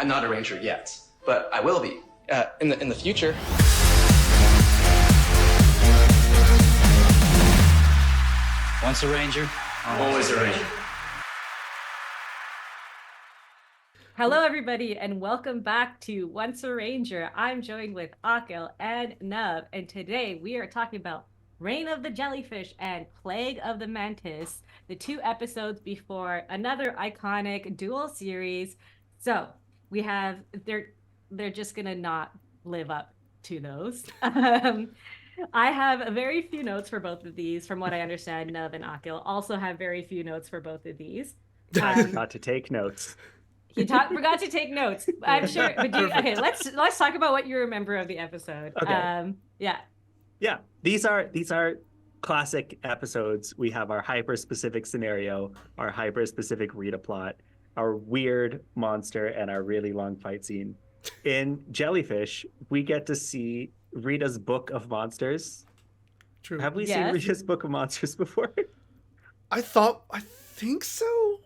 I'm not a ranger yet, but I will be in the future. Once a ranger, Always a ranger. Hello, everybody, and welcome back to Once a Ranger. I'm joined with Akil and Nub, and today we are talking about Reign of the Jellyfish and Plague of the Mantis, the 2 episodes before another iconic dual series. So we have they're just gonna not live up to those. I have very few notes for both of these. From what I understand, Nub and Akil also have very few notes for both of these. I forgot to take notes. He forgot to take notes. I'm sure. But okay, let's talk about what you remember of the episode. Okay. Yeah. These are classic episodes. We have our hyper specific scenario, our hyper specific Rita plot, our weird monster, and our really long fight scene. In Jellyfish, we get to see Rita's Book of Monsters. True. Have we seen Rita's Book of Monsters before? I think so.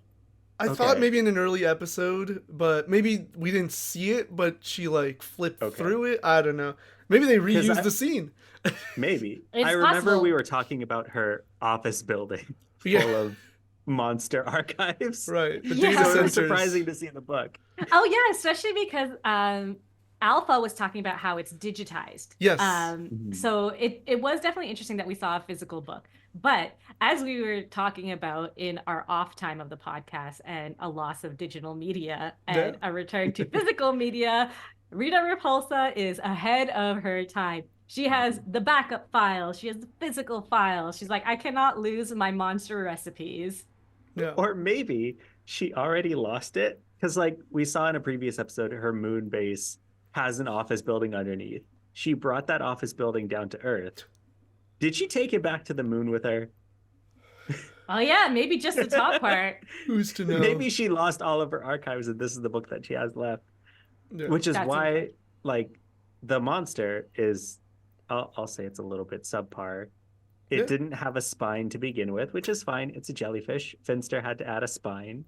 I thought maybe in an early episode, but maybe we didn't see it, but she like flipped through it. I don't know. Maybe they reused the scene. Maybe. It's I remember possible. we were talking about her office building full of monster archives. Right. The Yeah. data So it was centers. surprising to see in the book. Oh yeah, especially because Alpha was talking about how it's digitized. Yes. So it was definitely interesting that we saw a physical book. But as we were talking about in our off time of the podcast and a loss of digital media and a return to physical media, Rita Repulsa is ahead of her time. She has the backup file. She has the physical file. She's like, I cannot lose my monster recipes. Yeah. Or maybe she already lost it. Because like we saw in a previous episode, her moon base has an office building underneath. She brought that office building down to Earth. Did she take it back to the moon with her? Oh yeah, maybe just the top part. Who's to know? Maybe she lost all of her archives and this is the book that she has left. Yeah. Which is That's why okay. like the monster is, I'll say it's a little bit subpar. It Yeah. didn't have a spine to begin with, which is fine. It's a jellyfish. Finster had to add a spine.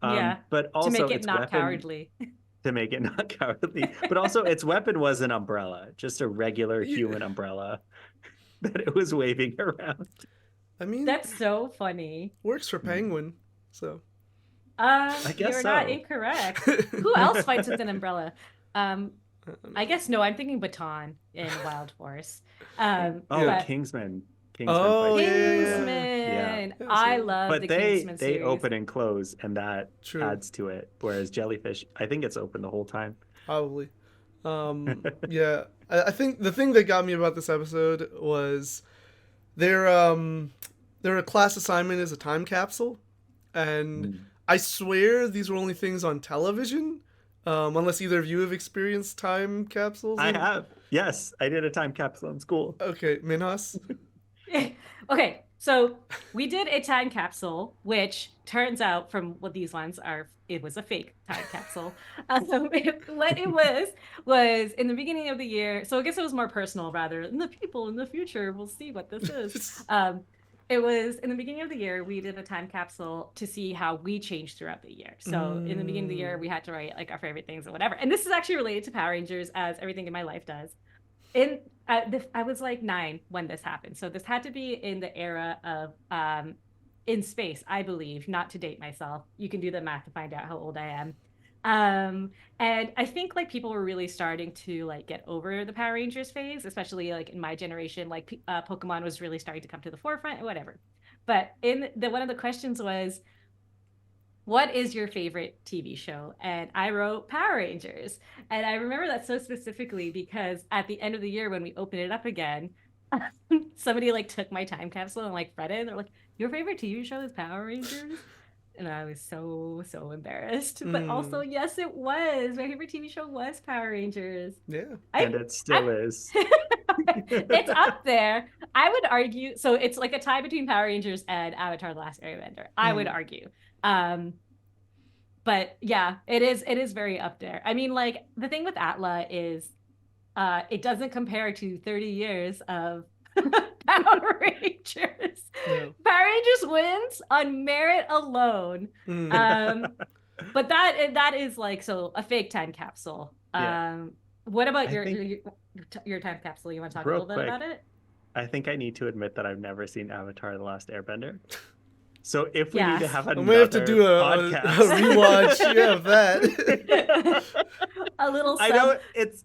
Yeah, But also to make it its not weapon, cowardly. to make it not cowardly. But also its weapon was an umbrella, just a regular human umbrella that it was waving around. I mean, That's so funny. works for Penguin. So I guess You're not so. incorrect. Who else fights with an umbrella? I guess no. I'm thinking Baton in Wild Force. Oh, but Kingsman. Oh, fights. Kingsman. Yeah, I so- love But the they Kingsman series. open and close, and that True. adds to it. Whereas Jellyfish, I think it's open the whole time. probably. Yeah. I think the thing that got me about this episode was their class assignment is a time capsule, and I swear these were only things on television, unless either of you have experienced time capsules. I have. Yes, I did a time capsule in school. Okay, Minhas. Okay, so we did a time capsule, which turns out from what these ones are, it was a fake time capsule. What it was in the beginning of the year. So I guess it was more personal rather than the people in the future will see what this is. It was in the beginning of the year, we did a time capsule to see how we changed throughout the year. So in the beginning of the year, we had to write like our favorite things or whatever. And this is actually related to Power Rangers, as everything in my life does. I was like 9 when this happened. So this had to be in the era of in space, I believe, not to date myself. You can do the math to find out how old I am. And I think like people were really starting to like get over the Power Rangers phase, especially like in my generation, like Pokemon was really starting to come to the forefront or whatever. But one of the questions was, what is your favorite TV show? And I wrote Power Rangers. And I remember that so specifically because at the end of the year when we opened it up again, somebody like took my time capsule and like read it and they're like, your favorite TV show is Power Rangers? And I was so embarrassed. But also, yes, it was. My favorite TV show was Power Rangers. Yeah. And it still is. It's up there. I would argue. So it's like a tie between Power Rangers and Avatar: The Last Airbender. I would argue. But yeah, it is very up there. I mean, like the thing with Atla is it doesn't compare to 30 years of Power Rangers. Yeah. Power Rangers wins on merit alone. But that is like so a fake time capsule. Yeah. What about I your, think your time capsule? You want to talk a real little bit quick, about it? I think I need to admit that I've never seen Avatar: The Last Airbender. So if we need to Yes. have I might have to another do a podcast, rewatch, yeah, of that. A little I sub. know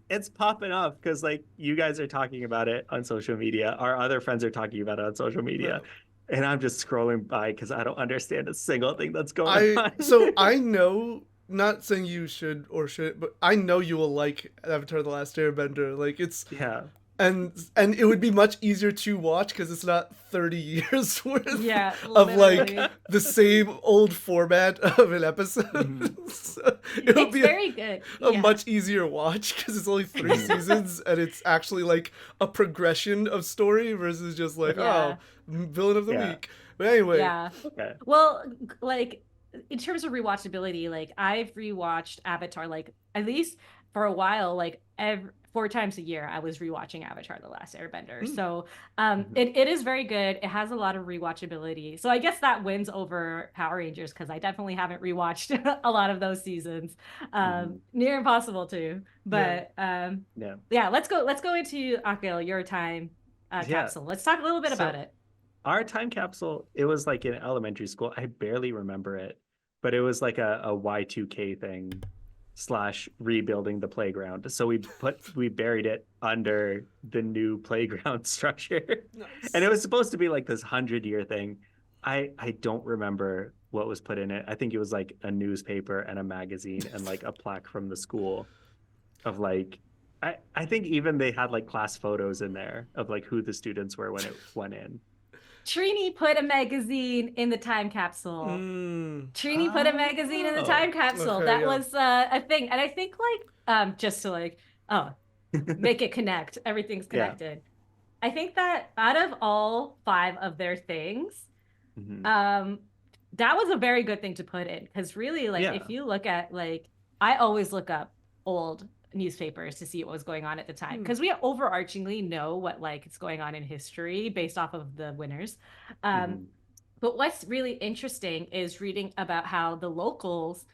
it's popping up because like you guys are talking about it on social media. Our other friends are talking about it on social media. And I'm just scrolling by because I don't understand a single thing that's going on. I know, not saying you should or shouldn't, but I know you will like Avatar: The Last Airbender. Like it's Yeah. and it would be much easier to watch because it's not 30 years worth Yeah, of literally. like the same old format of an episode. Mhm. So it would It's be very good. a Yeah. much easier watch because it's only 3 seasons and it's actually like a progression of story versus just like Yeah. villain of the Yeah. week. But anyway, Yeah. Okay. Well, like in terms of rewatchability, like I've rewatched Avatar like at least for a while, like 4 times a year I was rewatching Avatar: The Last Airbender. Hmm. So Mhm. it is very good. It has a lot of rewatchability. So I guess that wins over Power Rangers because I definitely haven't rewatched a lot of those seasons. Mhm. Near impossible to. But Yeah. yeah, let's go into Akil, your time Yeah. capsule. Let's talk a little bit about So it. our time capsule, it was like in elementary school. I barely remember it, but it was like a Y2K thing slash rebuilding the playground. So we buried it under the new playground structure. Nice. And it was supposed to be like this 100-year thing. I don't remember what was put in it. I think it was like a newspaper and a magazine and like a plaque from the school of like I think even they had like class photos in there of like who the students were when it went in. Trini put a magazine in the time capsule. Trini put a magazine in the time capsule. Okay, That yeah. was a thing. And I think like just to like make it connect, everything's Yeah. connected. I think that out of all 5 of their things, Mhm. that was a very good thing to put in because really like Yeah. if you look at like I always look up old newspapers to see what was going on at the time because we overarchingly know what like is going on in history based off of the winners. Mhm. But what's really interesting is reading about how the locals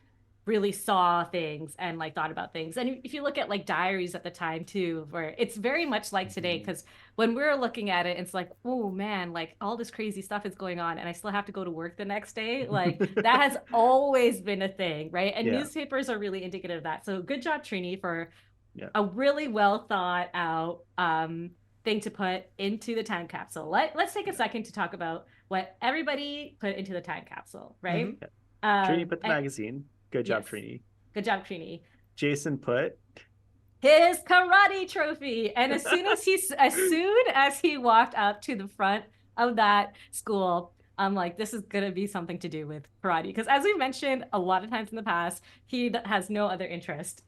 really saw things and like thought about things. And if you look at like diaries at the time too, where it's very much like today, because when we're looking at it, it's like, oh man, like all this crazy stuff is going on and I still have to go to work the next day. Like that has always been a thing, right? And Yeah. newspapers are really indicative of that. So good job, Trini, for Yeah. a really well thought out thing to put into the time capsule. Let's take a second to talk about what everybody put into the time capsule, right? Trini put the and- magazine. Good job, yes. Trini. Good job, Trini. Jason put His karate trophy. And as soon as he walked up to the front of that school, I'm like, this is gonna be something to do with karate. Because as we mentioned a lot of times in the past, he has no other interest.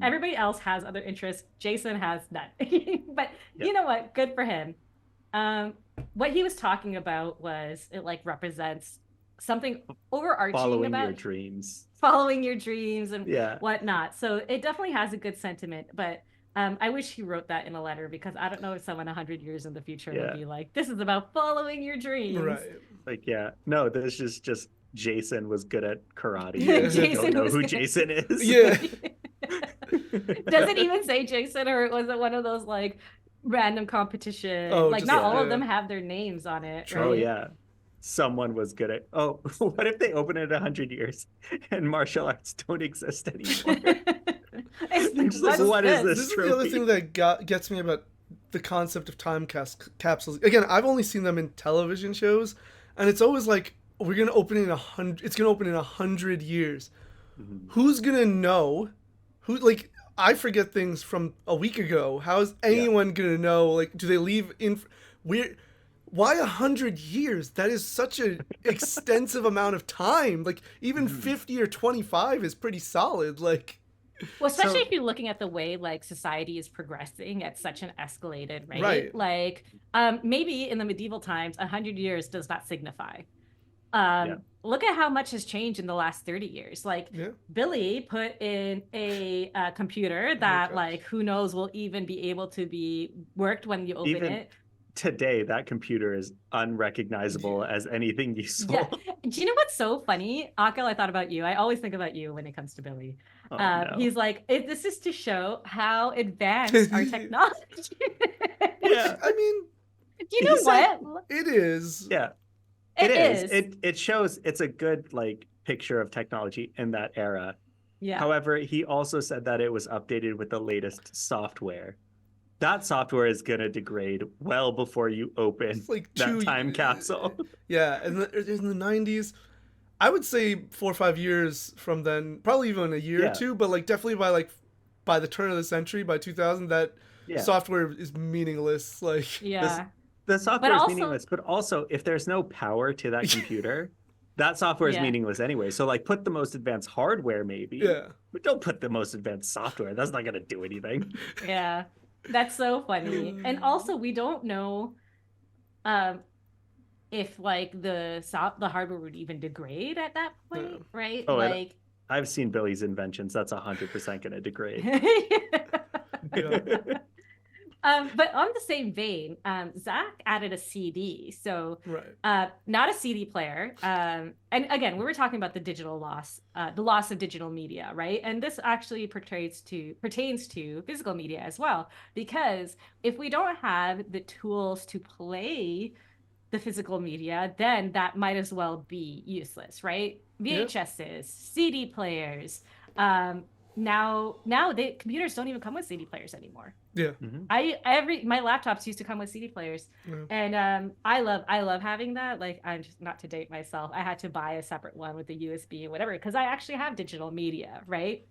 Everybody else has other interests. Jason has none. But you know what? Good for him. What he was talking about was it like represents something overarching following about your dreams. Following your dreams and Yeah. whatnot. So it definitely has a good sentiment, but I wish he wrote that in a letter because I don't know if someone 100 years in the future would be like, this is about following your dreams. Right. Like, yeah. No, this is just Jason was good at karate. Yeah. You Jason don't know was who good. Jason is. Yeah. Does it even say Jason or was it one of those like random competition? Oh, like just not all yeah. of them have their names on it, True. Oh right? yeah. Someone was good at what if they open it 100 years and martial arts don't exist anymore? It's like, what is this? This is the other thing that gets me about the concept of time capsules. Again, I've only seen them in television shows, and it's always like we're gonna open in 100. It's gonna open in 100 years. Who's gonna know? Who like I forget things from a week ago. How is anyone gonna know? Like, do they leave in weird? Why 100 years? That is such an extensive amount of time. Like even 50 or 25 is pretty solid. Like, well, especially if you're looking at the way like society is progressing at such an escalated rate. Right. Like maybe in the medieval times, 100 years does not signify. Look at how much has changed in the last 30 years. Like Billy put in a computer that like who knows will even be able to be worked when you open Even it. today that computer is unrecognizable as anything useful. Yeah. Do you know what's so funny? Akil, I thought about you. I always think about you when it comes to Billy. Oh, no. He's like, this is to show how advanced our technology is. Yeah. I mean, You know what? it is. Yeah. It is. It shows it's a good like picture of technology in that era. Yeah. However, he also said that it was updated with the latest software. That software is going to degrade well before you open It's like that time capsule. Yeah, in the 90s, I would say 4 or 5 years from then, probably even a year or two, but like definitely by the turn of the century, by 2000, that software is meaningless. Like The software is also, meaningless, but also if there's no power to that computer, that software is meaningless anyway. So like put the most advanced hardware maybe, but don't put the most advanced software. That's not going to do anything. Yeah, that's so funny. And also we don't know if like the hardware would even degrade at that point, right? Oh, like I've seen Billy's inventions. That's 100% going to degrade. But on the same vein, Zach added a CD, so not a CD player. And again, we were talking about the digital loss, the loss of digital media, right? And this actually pertains to physical media as well, because if we don't have the tools to play the physical media, then that might as well be useless, right? VHSs, CD players. Now the computers don't even come with CD players anymore. Yeah. My laptops used to come with CD players, and I love having that. Like, I'm just, not to date myself, I had to buy a separate one with the USB and whatever because I actually have digital media, right?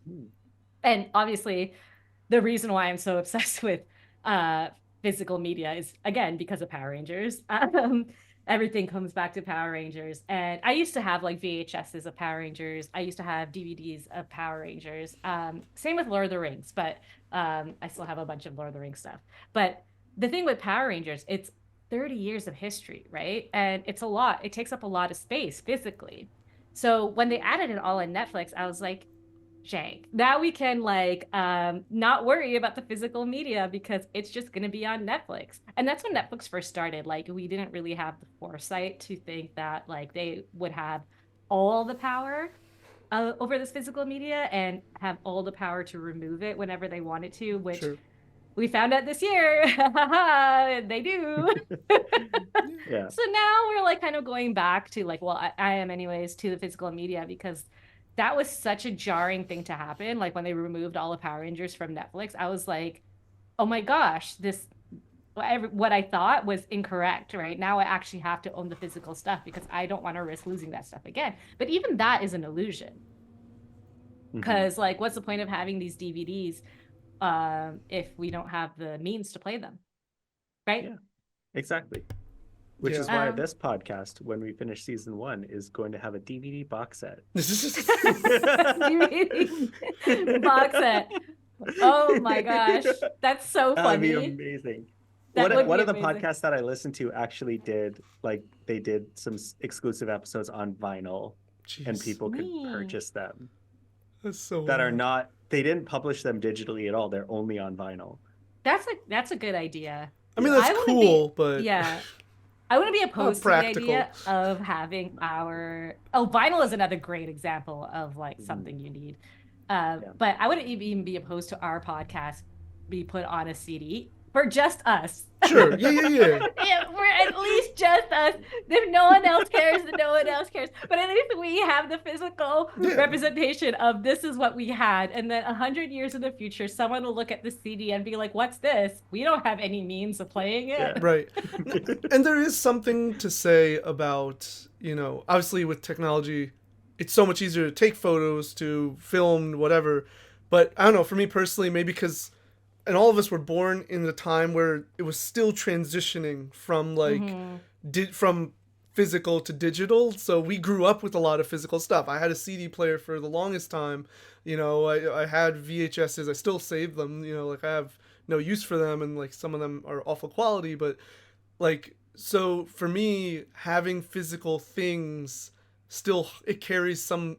And obviously, the reason why I'm so obsessed with physical media is again because of Power Rangers. Everything comes back to Power Rangers. And I used to have like VHSs of Power Rangers. I used to have DVDs of Power Rangers. Same with Lord of the Rings, but I still have a bunch of Lord of the Rings stuff. But the thing with Power Rangers, it's 30 years of history, right? And it's a lot. It takes up a lot of space physically. So when they added it all on Netflix, I was like, jank. Now we can like not worry about the physical media because it's just going to be on Netflix. And that's when Netflix first started. Like, we didn't really have the foresight to think that like they would have all the power over this physical media and have all the power to remove it whenever they wanted to, which we found out this year. They do. So now we're like kind of going back to like, well, I am anyways, to the physical media because that was such a jarring thing to happen. Like when they removed all the Power Rangers from Netflix, I was like, oh my gosh, what I thought was incorrect, right? Now I actually have to own the physical stuff because I don't want to risk losing that stuff again. But even that is an illusion. Because like, what's the point of having these DVDs if we don't have the means to play them? Right? Yeah, exactly. Which is why this podcast, when we finish season 1, is going to have a DVD box set. DVD box set. Oh my gosh. That's so funny. That'd be amazing. One of the podcasts that I listened to actually did, like, they did some exclusive episodes on vinyl. And people could purchase them. That's so that are not, they didn't publish them digitally at all. They're only on vinyl. That's a good idea. I mean, that's cool, but yeah. I wouldn't be opposed to the idea of having vinyl is another great example of like something you need. But I wouldn't even be opposed to our podcast be put on a CD for just us. Sure. Yeah. We're at least just us. If no one else cares, then no one else cares. But at least we have the physical representation of this is what we had. And then 100 years in the future, someone will look at the CD and be like, what's this? We don't have any means of playing it. Yeah. Right. And there is something to say about, obviously with technology, it's so much easier to take photos, to film, whatever. But I don't know, for me personally, maybe because... And all of us were born in the time where it was still transitioning from from physical to digital. So we grew up with a lot of physical stuff. I had a CD player for the longest time. I had VHSs. I still save them. I have no use for them, and like some of them are awful quality. But like, so for me, having physical things still, it carries some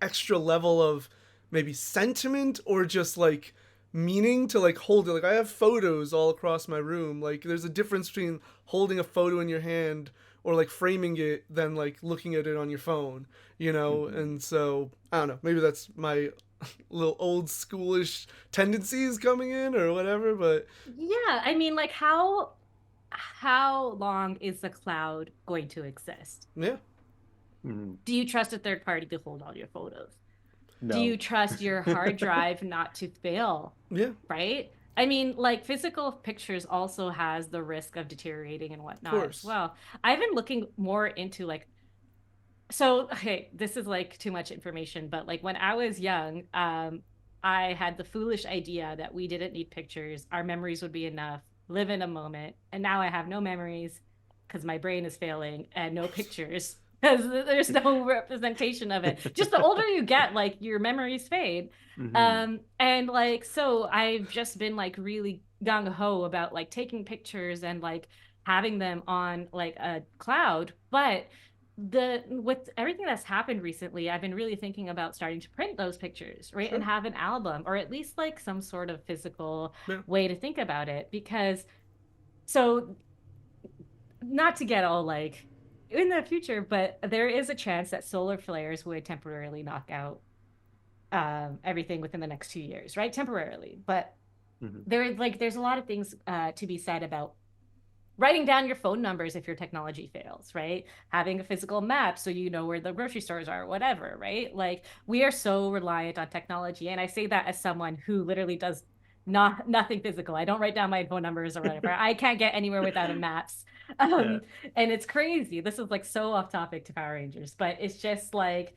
extra level of maybe sentiment or just like meaning to like hold it. Like I have photos all across my room. Like there's a difference between holding a photo in your hand or like framing it than like looking at it on your phone, you know? Mm-hmm. And so I don't know, maybe that's my little old schoolish tendencies coming in or whatever, but Yeah, I mean, like how long is the cloud going to exist? yeah. Mhm. Do you trust a third party to hold all your photos? Do No. you trust your hard drive not to fail? Yeah, Right? I mean, like physical pictures also has the risk of deteriorating and of whatnot as course. well. I've been looking more into like, so okay, this is like too much information, but like when I was young, I had the foolish idea that we didn't need pictures, our memories would be enough, live in a moment, and now I have no memories because my brain is failing and no pictures because there's no representation of it. Just the older you get, like your memories fade. Hmm. And like so I've just been like really gung ho about like taking pictures and like having them on like a cloud, but the with everything that's happened recently, I've been really thinking about starting to print those pictures, right? And Sure. have an album or at least like some sort of physical Yeah. way to think about it. Because so not to get all like in the future, but there is a chance that solar flares would temporarily knock out everything within the next 2 years, right? Temporarily. But Hmm. there's a lot of things to be said about writing down your phone numbers if your technology fails, right? Having a physical map so you know where the grocery stores are, whatever, right? Like we are so reliant on technology. And I say that as someone who literally does nothing physical. I don't write down my phone numbers or whatever. I can't get anywhere without a maps. Yeah. Um, and it's crazy. This is like so off topic to Power Rangers, but it's just like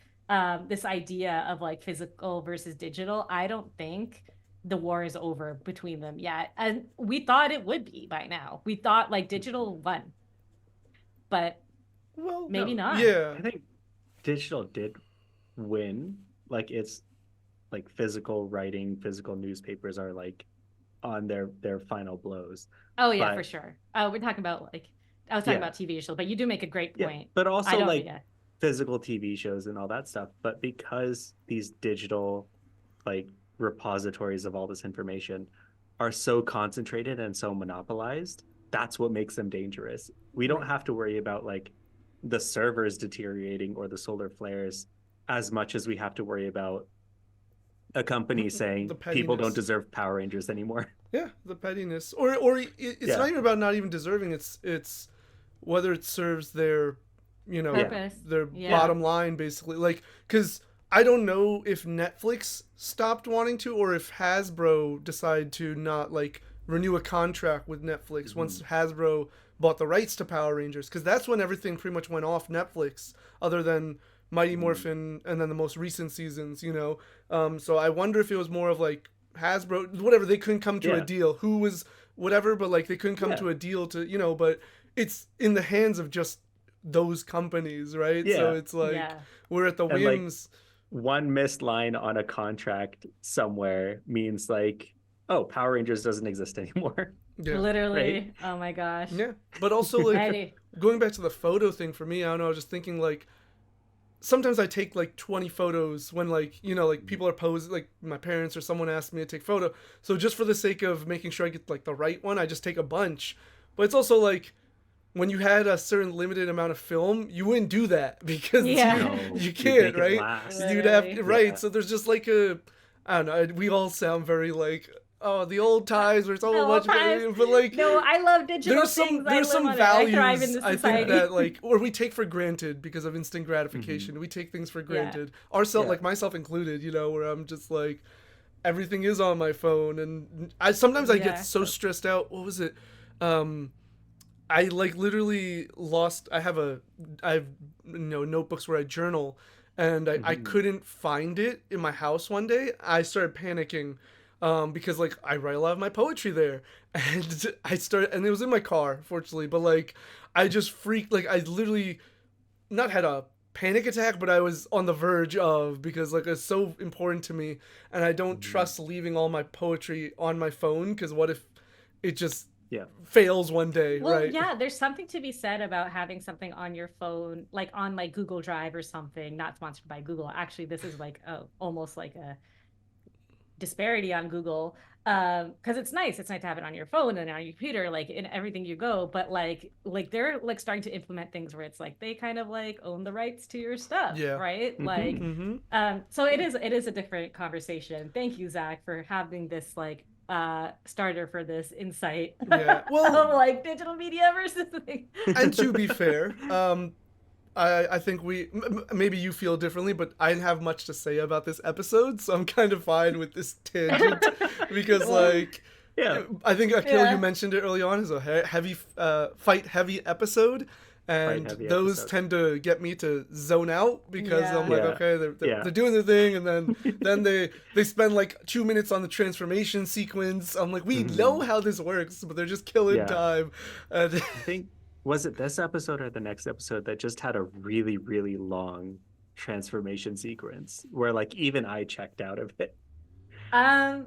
this idea of like physical versus digital. I don't think the war is over between them yet. And we thought it would be by now. We thought like Mhm. digital won, but Well, maybe No, not. yeah. I think digital did win. Like it's like physical writing, physical newspapers are like on their final blows. Oh yeah, for But sure. We're talking about like I was talking yeah, about TV shows, but you do make a great yeah. point. But I also don't like yeah. physical TV shows and all that stuff. But because these digital like repositories of all this information are so concentrated and so monopolized, that's what makes them dangerous. We don't Right. have to worry about like the servers deteriorating or the solar flares as much as we have to worry about a company saying The people don't pettiness. deserve Power Rangers anymore. Yeah, the pettiness. It's Yeah. not even about not even deserving. It's whether it serves their, you know, Yeah. Purpose. their Yeah. bottom line basically. Like cuz I don't know if Netflix stopped wanting to or if Hasbro decided to not like renew a contract with Netflix once Mhm. Hasbro bought the rights to Power Rangers cuz that's when everything pretty much went off Netflix other than Mighty Mhm. Morphin and then the most recent seasons, you know. So I wonder if it was more of like Hasbro, whatever, they couldn't come to a Yeah. deal. Who was whatever, but like they couldn't come Yeah. to a deal to, you know, but it's in the hands of just those companies, right? So Yeah. it's like Yeah. we're at the And like whims. one missed line on a contract somewhere means like, oh, Power Rangers doesn't exist anymore. Yeah. Right? Literally. Oh my gosh. Yeah. But also like Eddie. going back to the photo thing for me, I don't know, I was just thinking like sometimes I take like 20 photos when like, you know, like people are posing, like my parents or someone asked me to take photo. So just for the sake of making sure I get like the right one, I just take a bunch. But it's also like when you had a certain limited amount of film, you wouldn't do that because Yeah. No, you you'd can't, make it right? last. You'd have Literally. right. Yeah. So there's just like a I don't know. We all sound very like oh the old times where it's all All much times. better, but like No, I love digital things. I there's live some on it. I thrive in values this I think society. that like or we take for granted because of instant gratification. Mhm. We take things for Yeah. granted. Ourselves Yeah. like myself included, you know, where I'm just like everything is on my phone and I sometimes I get Yeah. so stressed out. What was it? Um I like literally lost. I have notebooks where I journal, and I Mhm. couldn't find it in my house one day. I started panicking, because like I write a lot of my poetry there, and and it was in my car, fortunately, but like I just freaked. Like I literally not had a panic attack, but I was on the verge of because like it's so important to me, and I don't Mhm. trust leaving all my poetry on my phone because what if it just Yeah. fails one day, Well, right? yeah, there's something to be said about having something on your phone, like on like Google Drive or something, not sponsored by Google. Actually, this is like almost like a disparity on Google, because it's nice to have it on your phone and on your computer, like in everything you go, but like they're like starting to implement things where it's like they kind of like own the rights to your stuff, Yeah. right? Like so it is a different conversation. Thank you, Zach, for having this like starter for this insight. Yeah. Well, of like digital media versus and to be fair, I think maybe you feel differently, but I didn't have much to say about this episode, so I'm kind of fine with this tangent because, like, Yeah. I think Akil, Yeah. you mentioned it early on, is a heavy fight heavy episode, and Fight-heavy those episode. tend to get me to zone out because Yeah. I'm like, Yeah. okay, they're Yeah. doing their thing, and then they spend like 2 minutes on the transformation sequence. I'm like, we know how this works, but they're just killing Yeah. time. And I think, was it this episode or the next episode that just had a really, really long transformation sequence where like even I checked out of it? I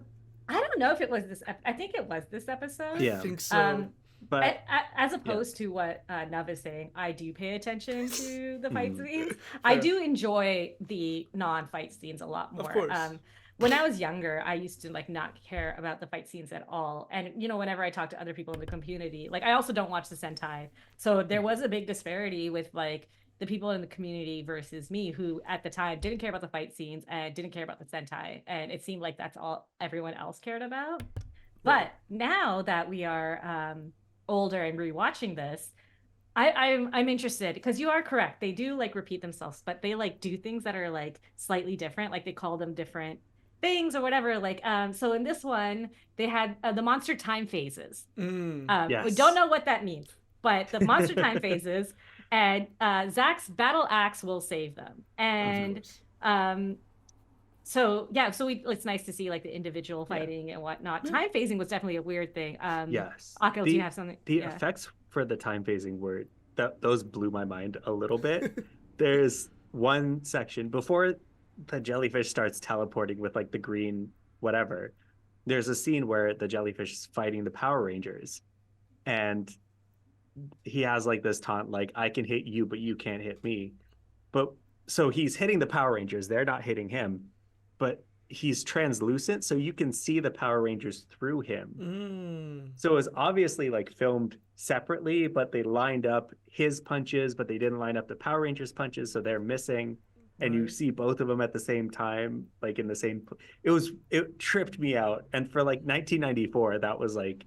don't know if it was this. I think it was this episode. Yeah. I think so. But As opposed to what Nav is saying, I do pay attention to the fight Mhm. scenes. I Fair. do enjoy the non-fight scenes a lot more. Of course. When I was younger, I used to like not care about the fight scenes at all. And you know, whenever I talk to other people in the community, like I also don't watch the Sentai, so there was a big disparity with like the people in the community versus me, who at the time didn't care about the fight scenes and didn't care about the Sentai, and it seemed like that's all everyone else cared about. But now that we are older and rewatching this, I'm interested because you are correct. They do like repeat themselves, but they like do things that are like slightly different. Like they call them different things or whatever. Like so in this one, they had the monster time phases. We Yes. don't know what that means, but the monster time phases, and Zach's battle axe will save them. And so yeah, so it's nice to see like the individual fighting and whatnot. Time phasing was definitely a weird thing. yes. Akil, do you have something? The Yeah. effects for the time phasing were those blew my mind a little bit. There's one section before the jellyfish starts teleporting with like the green whatever. There's a scene where the jellyfish is fighting the Power Rangers, and he has like this taunt like, I can hit you, but you can't hit me. But so he's hitting the Power Rangers, they're not hitting him, but he's translucent, so you can see the Power Rangers through him. So it was obviously like filmed separately, but they lined up his punches, but they didn't line up the Power Rangers punches, so they're missing. And you see both of them at the same time, like in the same. It tripped me out, and for like 1994, that was like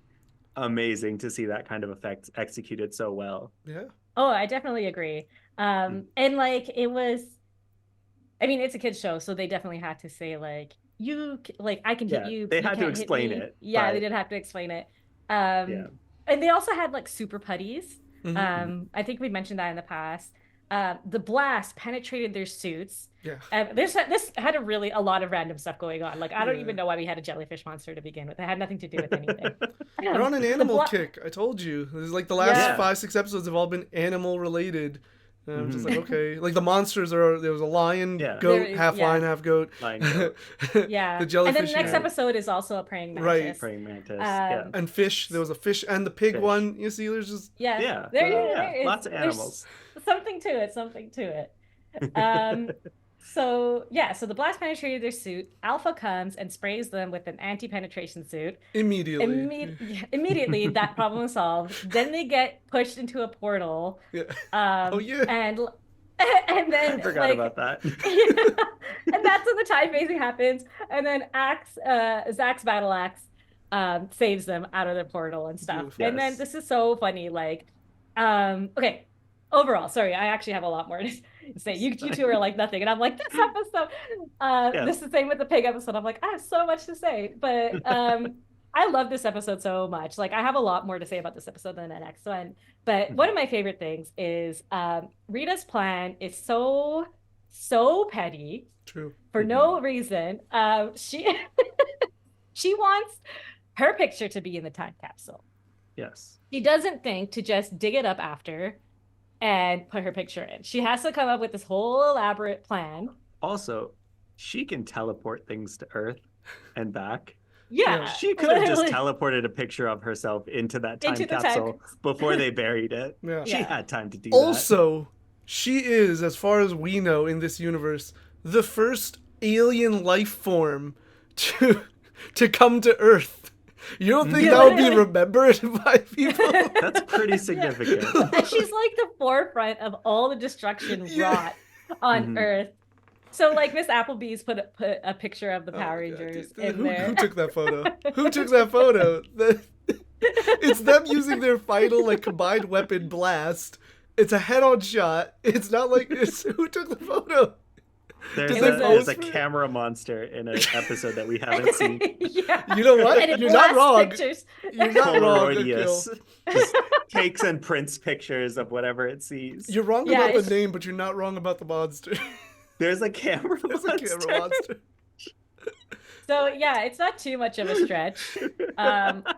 amazing to see that kind of effect executed so well. Yeah. Oh, I definitely agree. And like it was, I mean, it's a kids show, so they definitely had to say like like I can hit Yeah, you. they but you had to can't hit explain me. it, Yeah, they but- did have to explain it. Yeah. And they also had like super putties. Mhm. I think we mentioned that in the past. The blast penetrated their suits. Yeah. This had a lot of random stuff going on. Like I don't Yeah. even know why we had a jellyfish monster to begin with. It had nothing to do with anything. We're on an The animal bla- kick. I told you. There's like the last Yeah. 5-6 episodes have all been animal related. And I'm just like, okay. Like the monsters there was a lion, Yeah. goat, There- half yeah. lion, half goat. Lion goat. Yeah. The jellyfish. And then the next yeah. episode is also a praying mantis. Right. Praying mantis. Yeah. And fish. There was a fish and the pig Fish. one. You see, there's just Yeah. Yeah. There, Yeah. there is- Lots of there's animals. Something to it. Something to it. So yeah. So the blast penetrated their suit. Alpha comes and sprays them with an anti-penetration suit. immediately. Immediately, that problem is solved. Then they get pushed into a portal. Yeah. Oh yeah. And then I forgot like, about that. and that's when the time phasing happens. And then Zach's battle axe saves them out of the portal and stuff. Beautiful. And then Yes. this is so funny. Like, okay, overall, sorry, I actually have a lot more to say. You two are like nothing, and I'm like, this episode. This is the same with the pig episode. I'm like, I have so much to say, but I love this episode so much. Like, I have a lot more to say about this episode than the next one. But one of my favorite things is Rita's plan is so petty True. for no reason. She she wants her picture to be in the time capsule. Yes. She doesn't think to just dig it up after and put her picture in. She has to come up with this whole elaborate plan. Also, she can teleport things to Earth and back. Yeah, She could have just literally. teleported a picture of herself into that time Into the time capsule capsule. before they buried it. Yeah. She Yeah. had time to do that. Also, she is, as far as we know in this universe, the first alien life form to to come to Earth. You don't think Yeah, that would be literally. remembered by people? That's pretty significant. And she's like the forefront of all the destruction Yeah. wrought on Mhm. Earth. So like Miss Applebee's put a picture of the Oh Power my God, Rangers dude. in Who, there. who took that photo? Who took that photo? It's them using their final like combined weapon blast. It's a head-on shot. It's not like it's who took the photo. There's Did they a, pose there's a for it? camera monster in an episode that we haven't seen. Yeah. You know what? And it You're not blasts wrong. pictures. You're not wrong, Akil. Polaroidius just takes and prints pictures of whatever it sees. You're wrong Yeah, about the it's- name, but you're not wrong about the monster. There's a camera There's a monster. camera monster. So yeah, it's not too much of a stretch.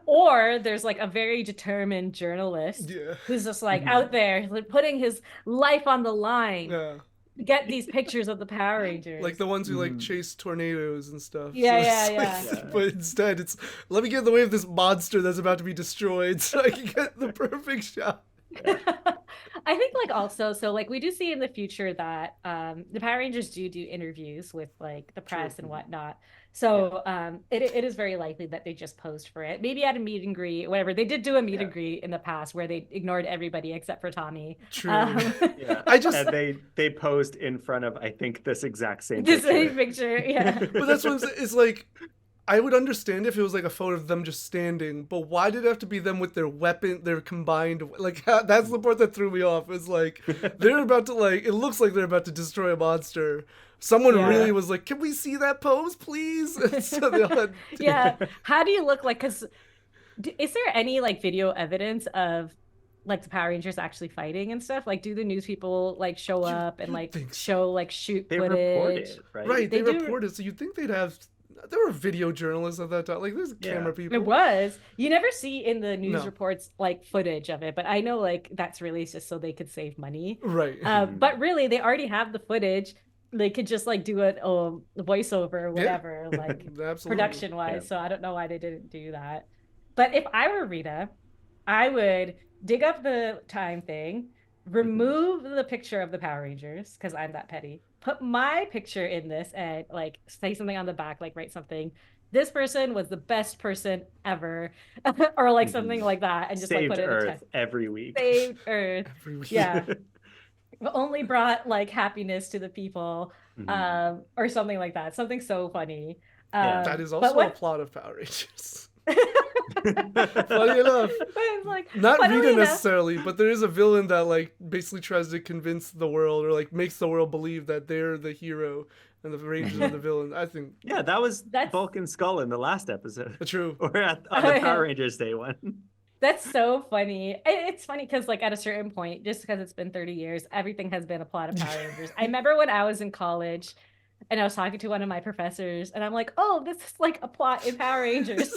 Or there's like a very determined journalist Yeah. who's just like Mhm. out there like, putting his life on the line Yeah. to get these pictures of the Power Rangers. Like the ones who like Mhm. chase tornadoes and stuff. Yeah, it's yeah, like- yeah. But instead, it's let me get in the way of this monster that's about to be destroyed, so I can get the perfect shot. I think like also so like we do see in the future that the Power Rangers do interviews with like the press True. and whatnot. So it is very likely that they just posed for it. Maybe at a meet and greet, whatever. They did do a meet and greet in the past where they ignored everybody except for Tommy. True. Yeah. I just- and they posed in front of I think this exact same This picture. picture, yeah. But that's what I'm saying. It's like I would understand if it was like a photo of them just standing, but why did it have to be them with their weapon, their combined? Like that's the part that threw me off. It's like they're about to like. It looks like they're about to destroy a monster. Someone Yeah. really was like, "Can we see that pose, please?" And so they all had, Yeah. How do you look like? Because is there any like video evidence of like the Power Rangers actually fighting and stuff? Like, do the news people like show up and you'd like think so. show like shoot They footage? reported, right? right. They They do- reported, so you'd think they'd have. There were video journalists at that time. Like there's Yeah. camera people. It was. You never see in the news No. reports like footage of it, but I know like that's released just so they could save money. Right. But really, they already have the footage. They could just like do it voiceover or whatever, like Absolutely. production wise. Yeah. So I don't know why they didn't do that. But if I were Rita, I would dig up the time thing, remove the picture of the Power Rangers because I'm that petty. Put my picture in this and like say something on the back, like write something. This person was the best person ever, or like something like that, and just like Saved put it in Earth the text. every week. Saved Earth. Every week. Yeah. Only brought like happiness to the people, Mhm. or something like that. Something so funny. Yeah. That is But also a what- plot of Power Rangers. Funny enough. But it's like, Not funnily Rita enough- necessarily, but there is a villain that like basically tries to convince the world or like makes the world believe that they're the hero and the Rangers are the villain. I think Yeah, that was That's- Bulk and Skull in the last episode. true. Or on the Power Rangers Day one. That's so funny. It's funny because like at a certain point, just because it's been 30 years, everything has been a plot of Power Rangers. I remember when I was in college and I was talking to one of my professors and I'm like, oh, this is like a plot in Power Rangers.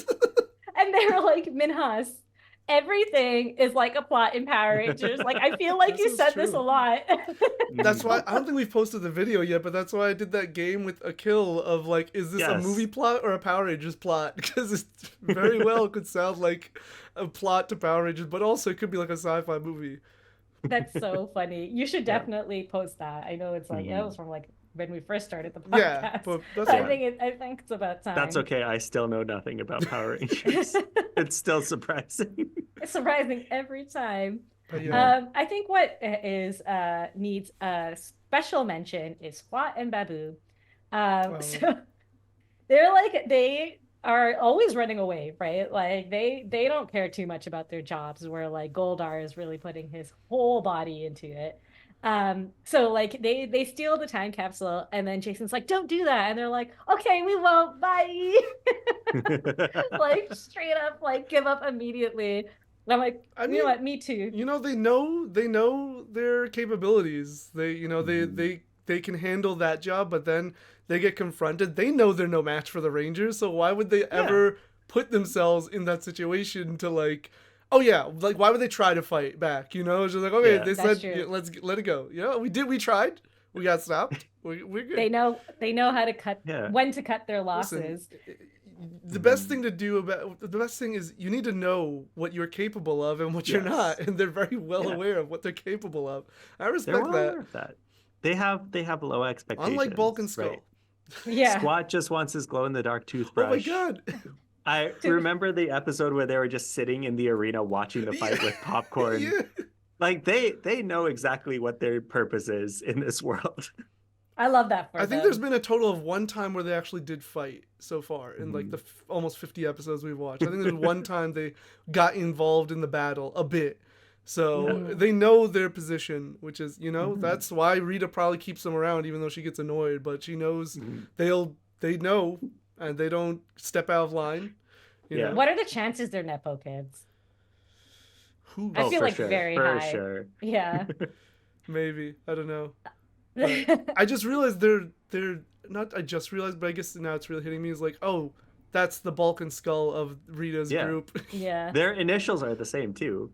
And they were like, Minhas, everything is like a plot in Power Rangers. Like I feel like This you is said this a true. lot. That's why I don't think we've posted the video yet, but that's why I did that game with Akil of like, is this a Yes. movie plot or a Power Rangers plot? Because it very well could sound like a plot to Power Rangers, but also it could be like a sci-fi movie. That's so funny. You should Yeah. definitely post that. I know it's like that Mhm. was from like when we first started the podcast. Yeah, but that's I fine. think it's about time. That's okay. I still know nothing about Power Rangers. It's still surprising. It's surprising every time. But yeah. I think what is needs a special mention is Squat and Babu. Oh. So they're like they are always running away, right? Like they don't care too much about their jobs. Where like Goldar is really putting his whole body into it. So like they steal the time capsule, and then Jason's like, "Don't do that," and they're like, "Okay, we won't. Bye." Like straight up, like give up immediately. And I'm like, I you know mean, what? Me too. You know, they know their capabilities. They, you know, they can handle that job, but then they get confronted. They know they're no match for the Rangers, so why would they ever put themselves in that situation to like, oh yeah, like why would they try to fight back? You know, it's just like, okay, Yeah. they That's said true. let's let it go. Yeah, we tried. We got stopped. We're good. They know how to cut Yeah. when to cut their Listen, losses. the best thing to do about the best thing is you need to know what you're capable of and what you're Yes. not, and they're very well Yeah. aware of what they're capable of. I They're respect well that. aware of that. They have low expectations. Unlike Bulk and Skull. right? Yeah. Squat just wants his glow-in-the-dark Oh my toothbrush. god. I remember the episode where they were just sitting in the arena watching the fight with popcorn. Yeah. Like they know exactly what their purpose is in this world. I love that for I think them. there's been a total of one time where they actually did fight so far in like Mhm. the almost 50 episodes we've watched. I think there's one time they got involved in the battle a bit. So Yeah. they know their position, which is, Mhm. that's why Rita probably keeps them around even though she gets annoyed, but she knows Mhm. they know and they don't step out of line. You Yeah. know? What are the chances they're Nepo kids? Who I feel for like sure. very for high. sure. Yeah. maybe, I don't know. But I just realized they're not. I just realized, but I guess now it's really hitting me. Is like, oh, that's the Balkan skull of Rita's Yeah. group. Yeah. Their initials are the same too.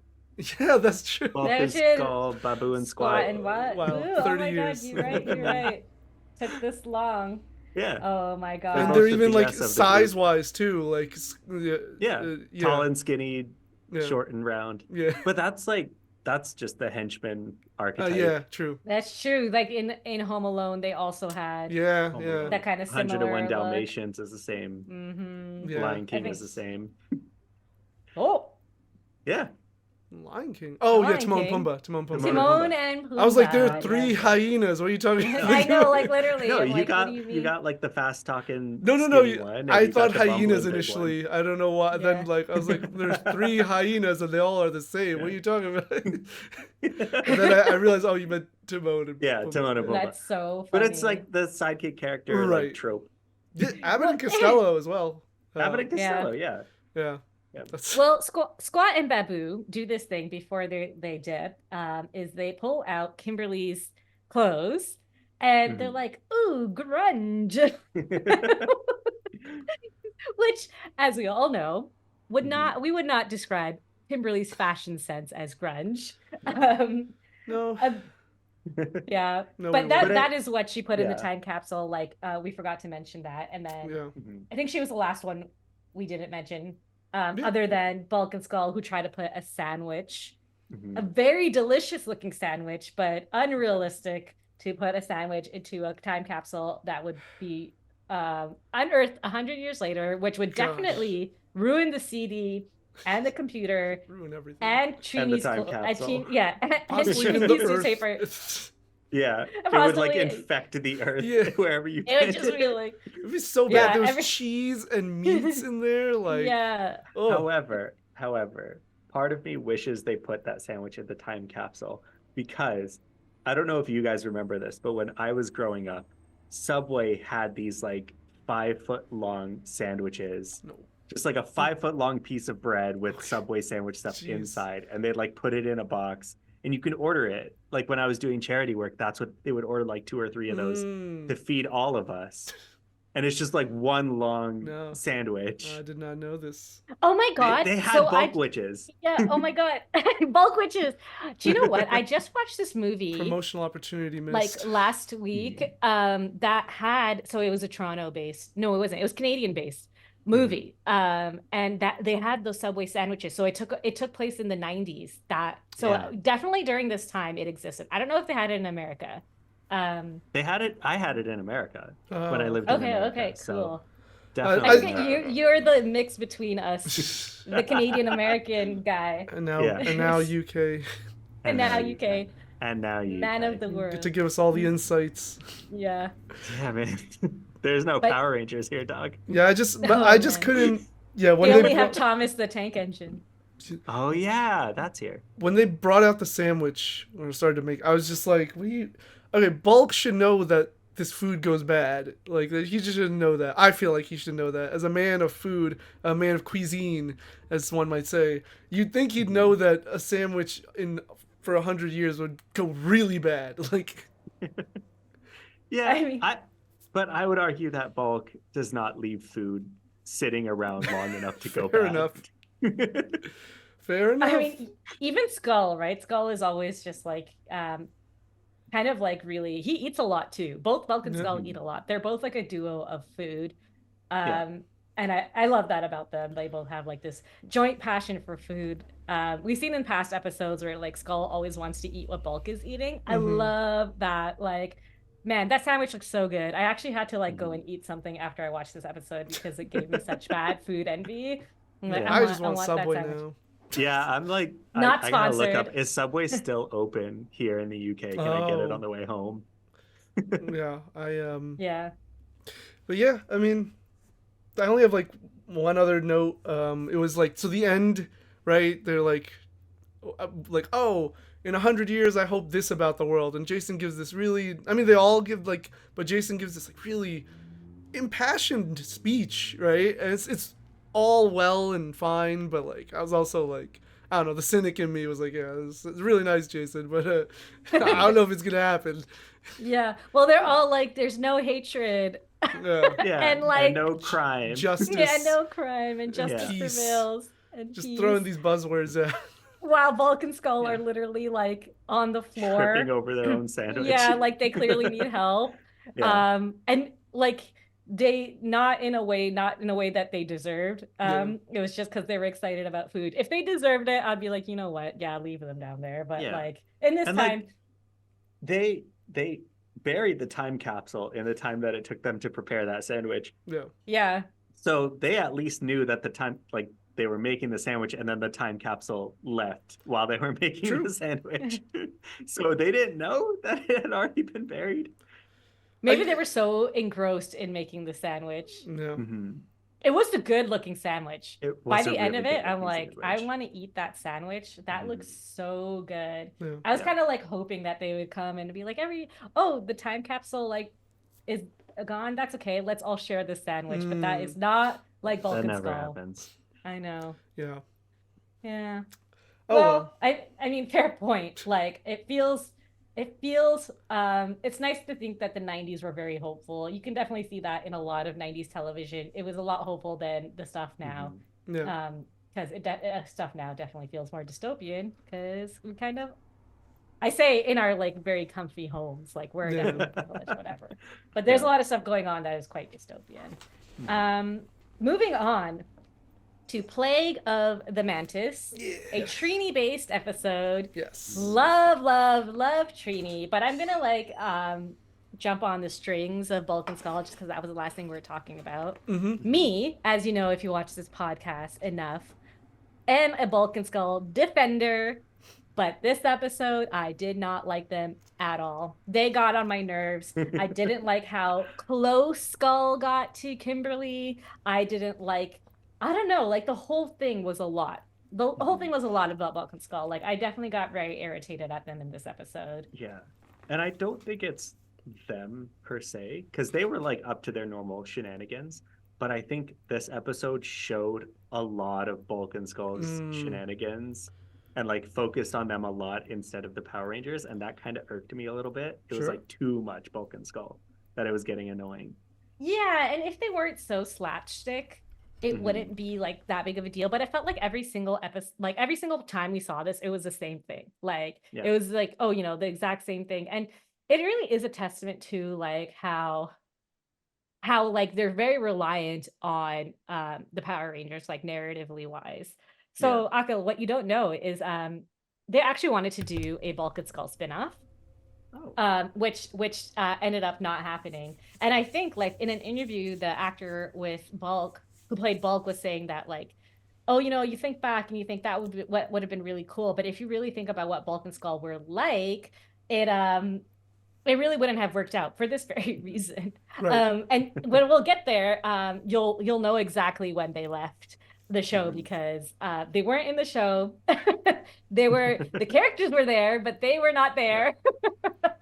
Yeah, that's true. Balkan should- Skull, Babu, and Squat Squat. and what? Wow, Ooh, 30 oh my years. god, you're right, you're right. Took this long. Yeah. Oh my god. And both they're the even like BS of the group. size wise too. Like, Yeah. yeah, Tall and skinny, yeah, short and round. yeah. But that's just the henchman archetype. Yeah, true. That's true. Like in Home Alone, they also had Yeah, Oh, yeah. that kind of similar 101 look. Dalmatians is the same. Mm-hmm. Yeah. Lion King think- is the same. Oh, Yeah. Lion King. Oh yeah, Lion Timon King. and Pumbaa. Timon and Pumbaa. Timon and Pumbaa. I was like, there are yeah. 3 hyenas. What are you talking about? I know, like literally. No, I'm you like, got what do you mean? you got like the fast talking. No. one, and I you got thought the bumbling hyenas big one. initially. I don't know why. Then Yeah. like I was like, there's 3 hyenas and they all are the same. What are you talking about? And then I realized, oh, you meant Timon and Yeah, Pumbaa. Timon and Pumbaa. That's so funny. But it's like the sidekick character Right. like trope. Yeah, Abbott and Costello as well. Abbott and Yeah. Costello, yeah. Yeah. Yeah. That's, Well, Squat and Babu do this thing before they dip. Is they pull out Kimberly's clothes and they're Mhm. like, "Ooh, grunge," which, as we all know, Mhm. we would not describe Kimberly's fashion sense as grunge. Um, no. yeah, No, but we that wouldn't. that is what she put in the Yeah. time capsule. Like, we forgot to mention that, and then Yeah. Mhm. I think she was the last one we didn't mention. Yeah. Other than Bulk and Skull, who tried to put a sandwich, Mhm. a very delicious looking sandwich, but unrealistic to put a sandwich into a time capsule that would be unearthed 100 years later, which would Gosh. definitely ruin the CD and the computer Ruin everything. and Trini's time and capsule. and Possibly even Trini's the newspaper. Earth. Yeah. It would like Possibly- infect the earth Yeah. wherever you It would just be like, It'd be so bad. Yeah, There was every- cheese and meats in there. Like, yeah, oh, However, part of me wishes they put that sandwich in the time capsule because I don't know if you guys remember this, but when I was growing up, Subway had these like 5-foot long sandwiches. no. Just like a 5-foot long piece of bread with Okay. Subway sandwich stuff Jeez. inside, and they'd like put it in a box, and you can order it. Like when I was doing charity work, that's what they would order, like 2 or 3 of those Mm. to feed all of us. And it's just like one long No. sandwich. I did not know this. oh my god, They had so bulk witches. yeah, oh my god, bulk witches. Do you know what? I just watched this movie Promotional opportunity like missed. last week. That had, so it was a Toronto based, no, it wasn't, it was Canadian based movie. And that they had those Subway sandwiches. So it took place in the 90s. Yeah. Definitely during this time it existed. I don't know if they had it in America. They had it. I had it in America when I Oh. lived in Okay, America. okay, so cool. definitely. I think you're the mix between us, the Canadian American guy, And now, Yeah. and now UK and now UK, And now you. man of the get world. to give us all the insights. Yeah. Yeah, man. There's no But- Power Rangers here, dog. Yeah, I just man. couldn't. Yeah, They when only they have Thomas the Tank Engine. Oh yeah, that's here. when they brought out the sandwich or started to make, I was just like, "What do you?" Okay, Bulk should know that this food goes bad. Like he just shouldn't know that. I feel like he should know that as a man of food, a man of cuisine, as one might say. You'd think he'd know that a sandwich for 100 years would go really bad. Like, Yeah, I mean- but I would argue that bulk does not leave food sitting around long enough to go Fair bad. enough. Fair enough. I mean, even Skull, right? Skull is always just like, kind of like really, he eats a lot too. Both Bulk and Yeah. Skull eat a lot. They're both like a duo of food. Yeah. And I love that about them. They both have like this joint passion for food. We've seen in past episodes where like Skull always wants to eat what Bulk is eating. I Mhm. love that. Like Man, that sandwich looks so good. I actually had to like go and eat something after I watched this episode because it gave me such bad food envy. I'm like, Yeah. I just want that Subway sandwich. now. Yeah, I'm like, Not I gotta look up, sponsored. is Subway still open here in the UK? Can I get it on Oh, the way home? yeah. Yeah. But yeah, I mean, I only have like one other note. It was like, so the end, right? They're like, oh, in 100 years, I hope this about the world. And Jason gives this really, I mean, they all give like, but Jason gives this like really impassioned speech, right? And it's all well and fine, but like, I was also like, I don't know, the cynic in me was like, yeah, it's really nice, Jason, but I don't know if it's gonna happen. Yeah. Well, they're all like, there's no hatred Yeah, Yeah, and and like, no crime. yeah, justice, no crime and and justice peace. prevails and Just peace. throwing these buzzwords out. While Bulk and Skull Yeah. are literally like on the Tripping floor. over their own sandwich. Yeah, like they clearly need help. Yeah. And like they not in a way that they deserved. It was just because they were excited about food. If they deserved it, I'd be like, you know what? Yeah, leave them down there. But Yeah. like in this And time, like they buried the time capsule in the time that it took them to prepare that sandwich. Yeah, yeah. So they at least knew that the time, like they were making the sandwich and then the time capsule left while they were making True. the sandwich. So they didn't know that it had already been buried. Maybe they were so engrossed in making the sandwich. yeah. Mm-hmm. It was a good looking sandwich. It By was the a end really of it, I'm good-looking like, I sandwich. want to eat that sandwich. That looks so good. Yeah. I was Yeah. kind of like hoping that they would come and be like, oh, the time capsule like is gone. That's okay. Let's all share this sandwich. But that is not like Bulk That and never Skull. happens. I know. Yeah. Yeah. Oh Well, I mean, fair point. Like it feels it's nice to think that the 90s were very hopeful. You can definitely see that in a lot of 90s television. It was a lot hopeful than the stuff now. Yeah. Because stuff now definitely feels more dystopian because we kind of, I say in our like very comfy homes, like we're Yeah. in a village, whatever. But there's a lot of stuff going on that is quite dystopian. Moving on to Plague of the Mantis, a Trini-based episode. Yes. Love Trini, but I'm gonna like jump on the strings of Bulk and Skull just because that was the last thing we were talking about. Mm-hmm. Me, as you know, if you watch this podcast enough, am a Bulk and Skull defender, but this episode I did not like them at all. They got on my nerves. I didn't like how close Skull got to Kimberly. I didn't like, I don't know, like the whole thing was a lot. The whole thing was a lot about Bulk and Skull. Like I definitely got very irritated at them in this episode. Yeah. And I don't think it's them per se, because they were like up to their normal shenanigans. But I think this episode showed a lot of Bulk and Skull's shenanigans and like focused on them a lot instead of the Power Rangers. And that kind of irked me a little bit. It was like too much Bulk and Skull that it was getting annoying. Yeah, and if they weren't so slapstick, it wouldn't be like that big of a deal. But I felt like every single episode, like every single time we saw this, it was the same thing. Like it was like, oh, you know, the exact same thing. And it really is a testament to like how like they're very reliant on the Power Rangers, like narratively wise. So Akil, what you don't know is they actually wanted to do a Bulk and Skull spinoff. Which ended up not happening. And I think like in an interview, the actor with Bulk who played Bulk was saying that like, oh, you know, you think back and you think that would be what would have been really cool. But if you really think about what Bulk and Skull were like, it really wouldn't have worked out for this very reason. Right. And when we'll get there, you'll know exactly when they left the show because they weren't in the show. The characters were there, but they were not there.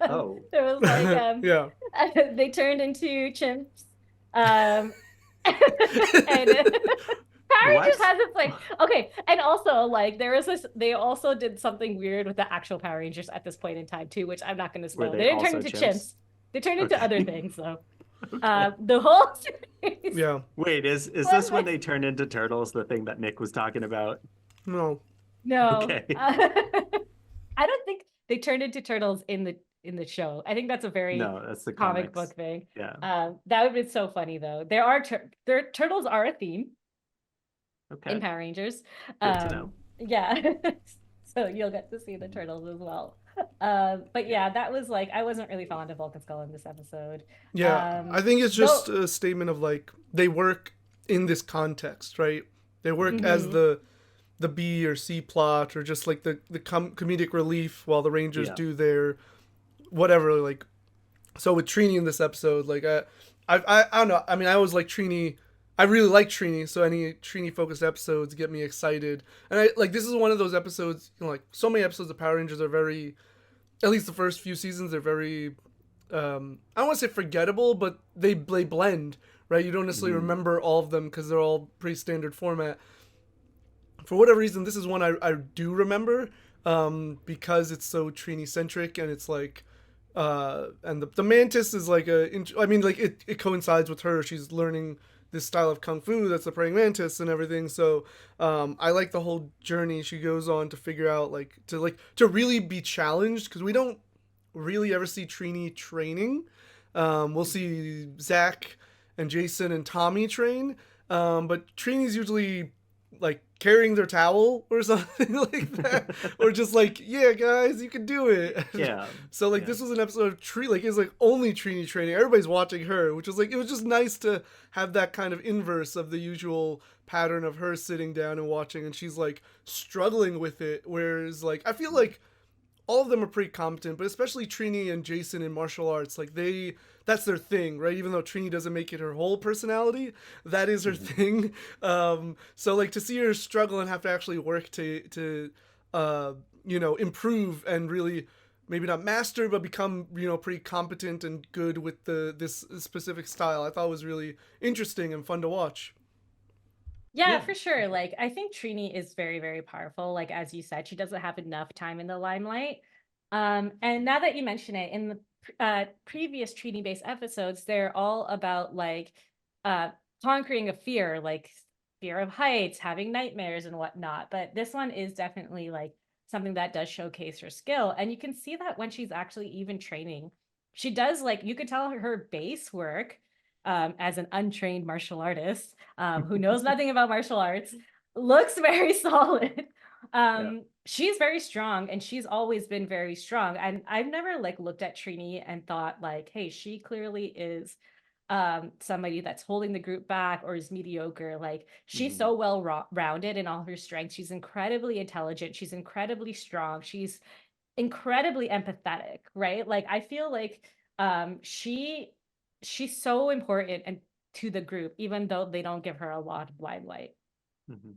Oh. It was like yeah. they turned into chimps. And Power Rangers has its like okay, and also like there was this. They also did something weird with the actual Power Rangers at this point in time too, which I'm not going to spoil. They didn't turn into chimps. They turned into other things though. The whole series. Yeah. Wait, is this when they turned into turtles? The thing that Nick was talking about? No. No. Okay. I don't think they turned into turtles in the show. I think that's a very that's the comic comics. book thing. Yeah. That would be so funny though. There are turtles are a theme Okay. in Power Rangers. Good to know. Yeah. So you'll get to see the turtles as well. But yeah, that was like I wasn't really fond of Vulcan Skull in this episode. Yeah, I think it's just Though, a statement of like they work in this context, right? They work as mhm. the B or C plot, or just like the comedic relief while the Rangers Yeah. do their whatever. Like, so with Trini in this episode, like I don't know. I mean, I always like Trini. I really like Trini, so any Trini focused episodes get me excited. And I like this is one of those episodes. You know, like so many episodes of Power Rangers are very, at least the first few seasons, they're very I don't want to say forgettable, but they blend, right? You don't necessarily Mhm. remember all of them because they're all pretty standard format. For whatever reason, this is one I do remember because it's so Trini centric, and it's like and the Mantis is like I mean, like it coincides with her. She's learning this style of kung fu that's the praying mantis and everything. So I like the whole journey she goes on to figure out to really be challenged, because we don't really ever see Trini training. We'll see Zach and Jason and Tommy train, but Trini's usually like carrying their towel or something like that, or just like, yeah, guys, you can do it. Yeah. So like Yeah. this was an episode of Trini, like it's like only Trini training. Everybody's watching her, which was like it was just nice to have that kind of inverse of the usual pattern of her sitting down and watching, and she's like struggling with it. Whereas like I feel like all of them are pretty competent, but especially Trini and Jason in martial arts, like that's their thing, right? Even though Trini doesn't make it her whole personality, that is her Mhm. thing. So like to see her struggle and have to actually work to uh, improve and really maybe not master but become pretty competent and good with this specific style, I thought was really interesting and fun to watch. Yeah, Yeah. for sure. Like, I think Trini is very, very powerful. Like, as you said, she doesn't have enough time in the limelight. And now that you mention it, in the previous Trini-based episodes, they're all about like uh conquering a fear, like fear of heights, having nightmares and whatnot. But this one is definitely like something that does showcase her skill. And you can see that when she's actually even training. She does like you could tell her base work as an untrained martial artist who knows nothing about martial arts, looks very solid. Yeah. She's very strong, and she's always been very strong. And I've never like looked at Trini and thought like, hey, she clearly is somebody that's holding the group back or is mediocre. Like she's Mhm. so well rounded in all her strengths. She's incredibly intelligent. She's incredibly strong. She's incredibly empathetic, right? Like I feel like she's so important and to the group, even though they don't give her a lot of limelight. Mhm.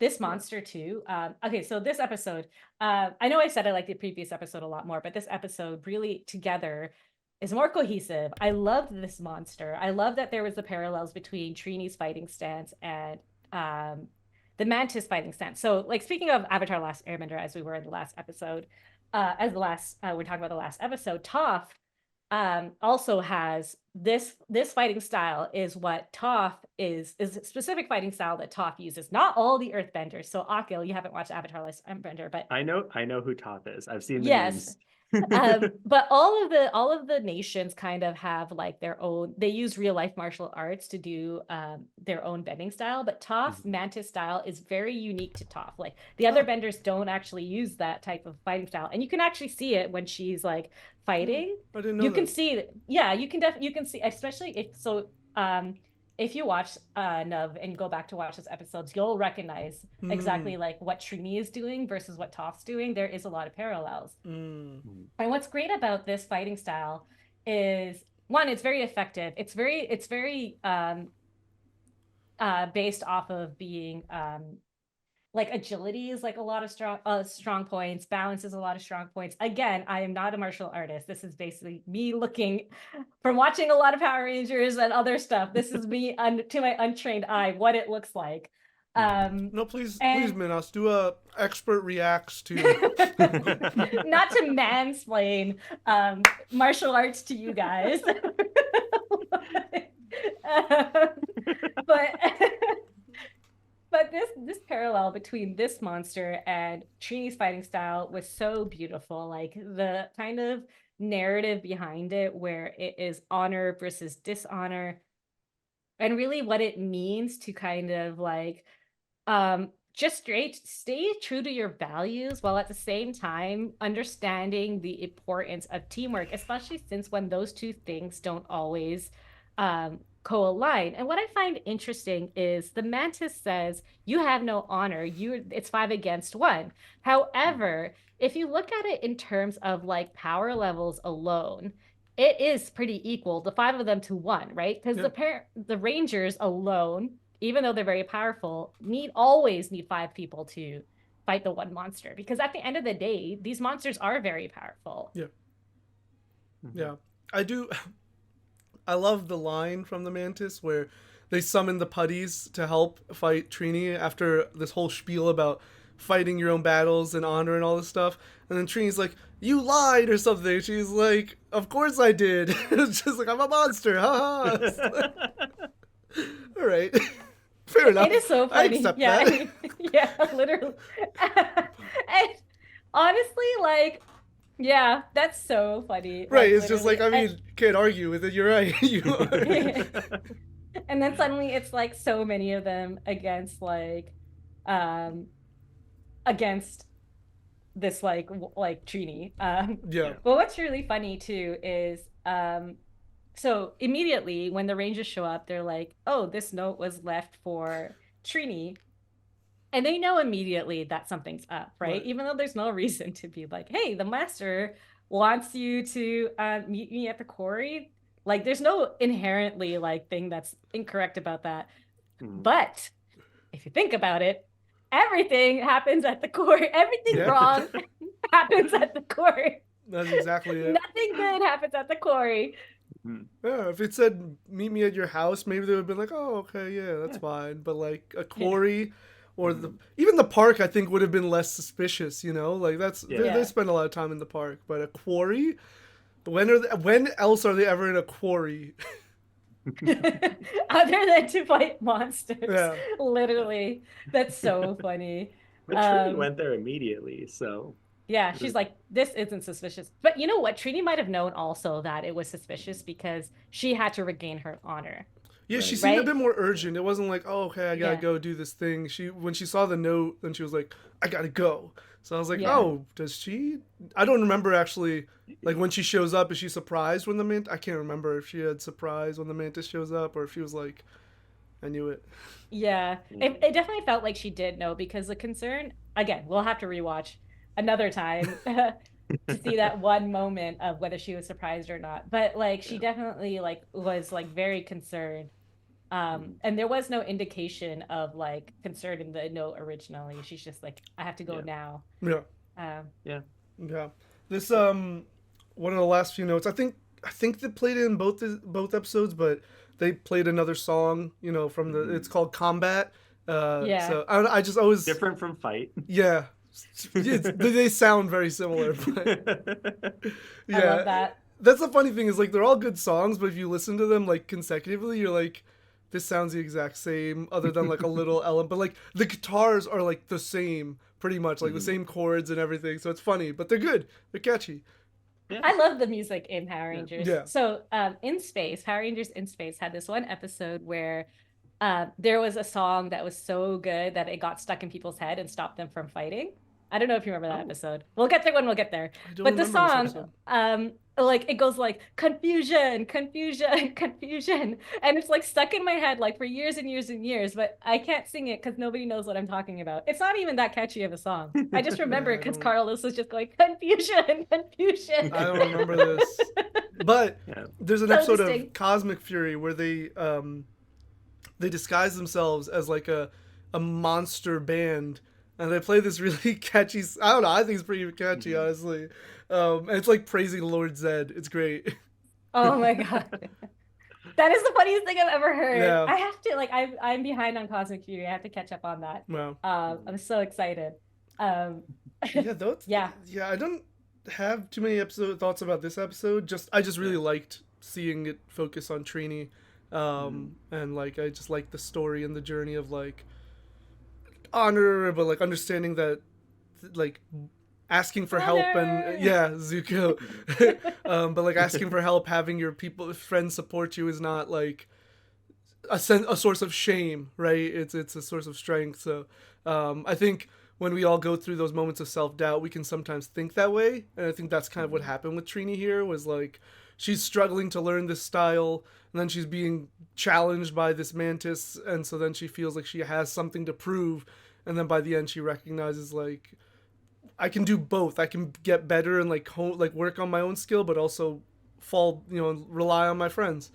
This Yeah. monster too. Okay, so this episode, I know I said I like the previous episode a lot more, but this episode really together is more cohesive. I loved this monster. I love that there was the parallels between Trini's fighting stance and um, the Mantis fighting stance. So, like speaking of Avatar: Last Airbender, as we were in the last episode, we're talking about the last episode, Toph also has this fighting style is what Toph is a specific fighting style that Toph uses. Not all the Earthbenders. So Akil, you haven't watched Avatar: Last Airbender, but I know who Toph is. I've seen the yes, memes. but all of the nations kind of have like their own. They use real life martial arts to do their own bending style. But Toph's Mhm. Mantis style is very unique to Toph. Like the other Oh, benders don't actually use that type of fighting style, and you can actually see it when she's like oh, fighting. I didn't know You can that. see, yeah, you can see, especially if so. If you watch Nuv and go back to watch those episodes, you'll recognize Hmm. exactly like what Trini is doing versus what Toph's doing. There is a lot of parallels. Mm. Mhm. And what's great about this fighting style is one, it's very effective. It's very based off of being like agility is like a lot of strong points, balance is a lot of strong points. Again, I am not a martial artist. This is basically me looking from watching a lot of Power Rangers and other stuff. This is me to my untrained eye what it looks like. Mhm. No, please, And Minos, do a expert reacts to. not to mansplain martial arts to you guys. Um, but but this parallel between this monster and Trini's fighting style was so beautiful. Like the kind of narrative behind it, where it is honor versus dishonor, and really what it means to kind of like just straight stay true to your values while at the same time understanding the importance of teamwork, especially since when those two things don't always co-align. And what I find interesting is the Mantis says you have no honor, it's 5 against 1. However, if you look at it in terms of like power levels alone, it is pretty equal, the 5 of them to 1, right? Because the Rangers alone, even though they're very powerful, always need 5 people to fight the one monster. Because at the end of the day, these monsters are very powerful. Yeah. Yeah. I love the line from the Mantis where they summon the putties to help fight Trini after this whole spiel about fighting your own battles and honor and all this stuff. And then Trini's like, you lied or something. She's like, of course I did. It's just like, I'm a monster. Ha ha. All right. Fair enough. It is so funny. I accept yeah, that. I mean, yeah, literally. And honestly, like, yeah, that's so funny. Right. Like, It's just like, I literally. mean, can't argue with it. You're right. You are. And then suddenly it's like so many of them against like against this like Trini. Yeah. But what's really funny too is so immediately when the Rangers show up, they're like, oh, this note was left for Trini. And they know immediately that something's up, right? Even though there's no reason to be like, hey, the master wants you to meet me at the quarry. Like, there's no inherently like thing that's incorrect about that. But if you think about it, everything happens at the quarry. Everything wrong happens at the quarry. That's exactly it. Nothing good happens at the quarry. Yeah, if it said meet me at your house, maybe they would have been like, oh, okay, yeah, that's fine. But like a quarry or even the park, I think would have been less suspicious, you know? Like they spend a lot of time in the park, but a quarry, when else are they ever in a quarry? Other than to fight monsters. Yeah. Literally. That's so funny. But Trini went there immediately, so yeah, she's like, this isn't suspicious. But you know what? Trini might have known also that it was suspicious because she had to regain her honor. Yeah, she seemed a bit more urgent. It wasn't like, oh, okay, I gotta go do this thing. When she saw the note, then she was like, I gotta go. So I was like, oh, does she? I don't remember actually. Like when she shows up, is she surprised when the Mantis? I can't remember if she had surprise when the Mantis shows up or if she was like, I knew it. Yeah, it definitely felt like she did know because the concern, again, we'll have to rewatch another time to see that one moment of whether she was surprised or not. But like she definitely like was like very concerned. And there was no indication of like concern in the note originally. She's just like, I have to go now. Yeah. Yeah. This one of the last few notes, I think they played it in both episodes, but they played another song, you know, from it's called Combat. So I just always different from Fight. Yeah. They sound very similar. But, yeah. I love that. That's the funny thing is like they're all good songs, but if you listen to them like consecutively, you're like, this sounds the exact same, other than like a little element. But like the guitars are like the same, pretty much, like the same chords and everything. So it's funny, but they're good. They're catchy. Yeah. I love the music in Power Rangers. Yeah. So in Space, Power Rangers in Space had this one episode where there was a song that was so good that it got stuck in people's head and stopped them from fighting. I don't know if you remember that episode. We'll get there when we'll get there. But the song, like it goes like confusion, confusion, confusion, and it's like stuck in my head like for years and years and years. But I can't sing it because nobody knows what I'm talking about. It's not even that catchy of a song. I just remember it because Carlos was just going confusion, confusion. I don't remember this, but there's an episode of Cosmic Fury where they disguise themselves as like a monster band. And they play this really catchy, I don't know, I think it's pretty catchy, honestly. And it's like praising Lord Zed. It's great. Oh my God. That is the funniest thing I've ever heard. Yeah. I have to, like, I'm behind on Cosmic Fury. I have to catch up on that. Wow. I'm so excited. Yeah, I don't have too many thoughts about this episode. I just really liked seeing it focus on Trini. And like, I just like the story and the journey of like, honor, but like understanding that like asking for help and Zuko but like asking for help, having your friends support you is not like a source of shame, right? It's a source of strength. So I think when we all go through those moments of self-doubt, we can sometimes think that way. And I think that's kind of what happened with Trini here, was like she's struggling to learn this style, and then she's being challenged by this Mantis, and so then she feels like she has something to prove, and then by the end she recognizes like I can do both. I can get better and like work on my own skill, but also rely on my friends.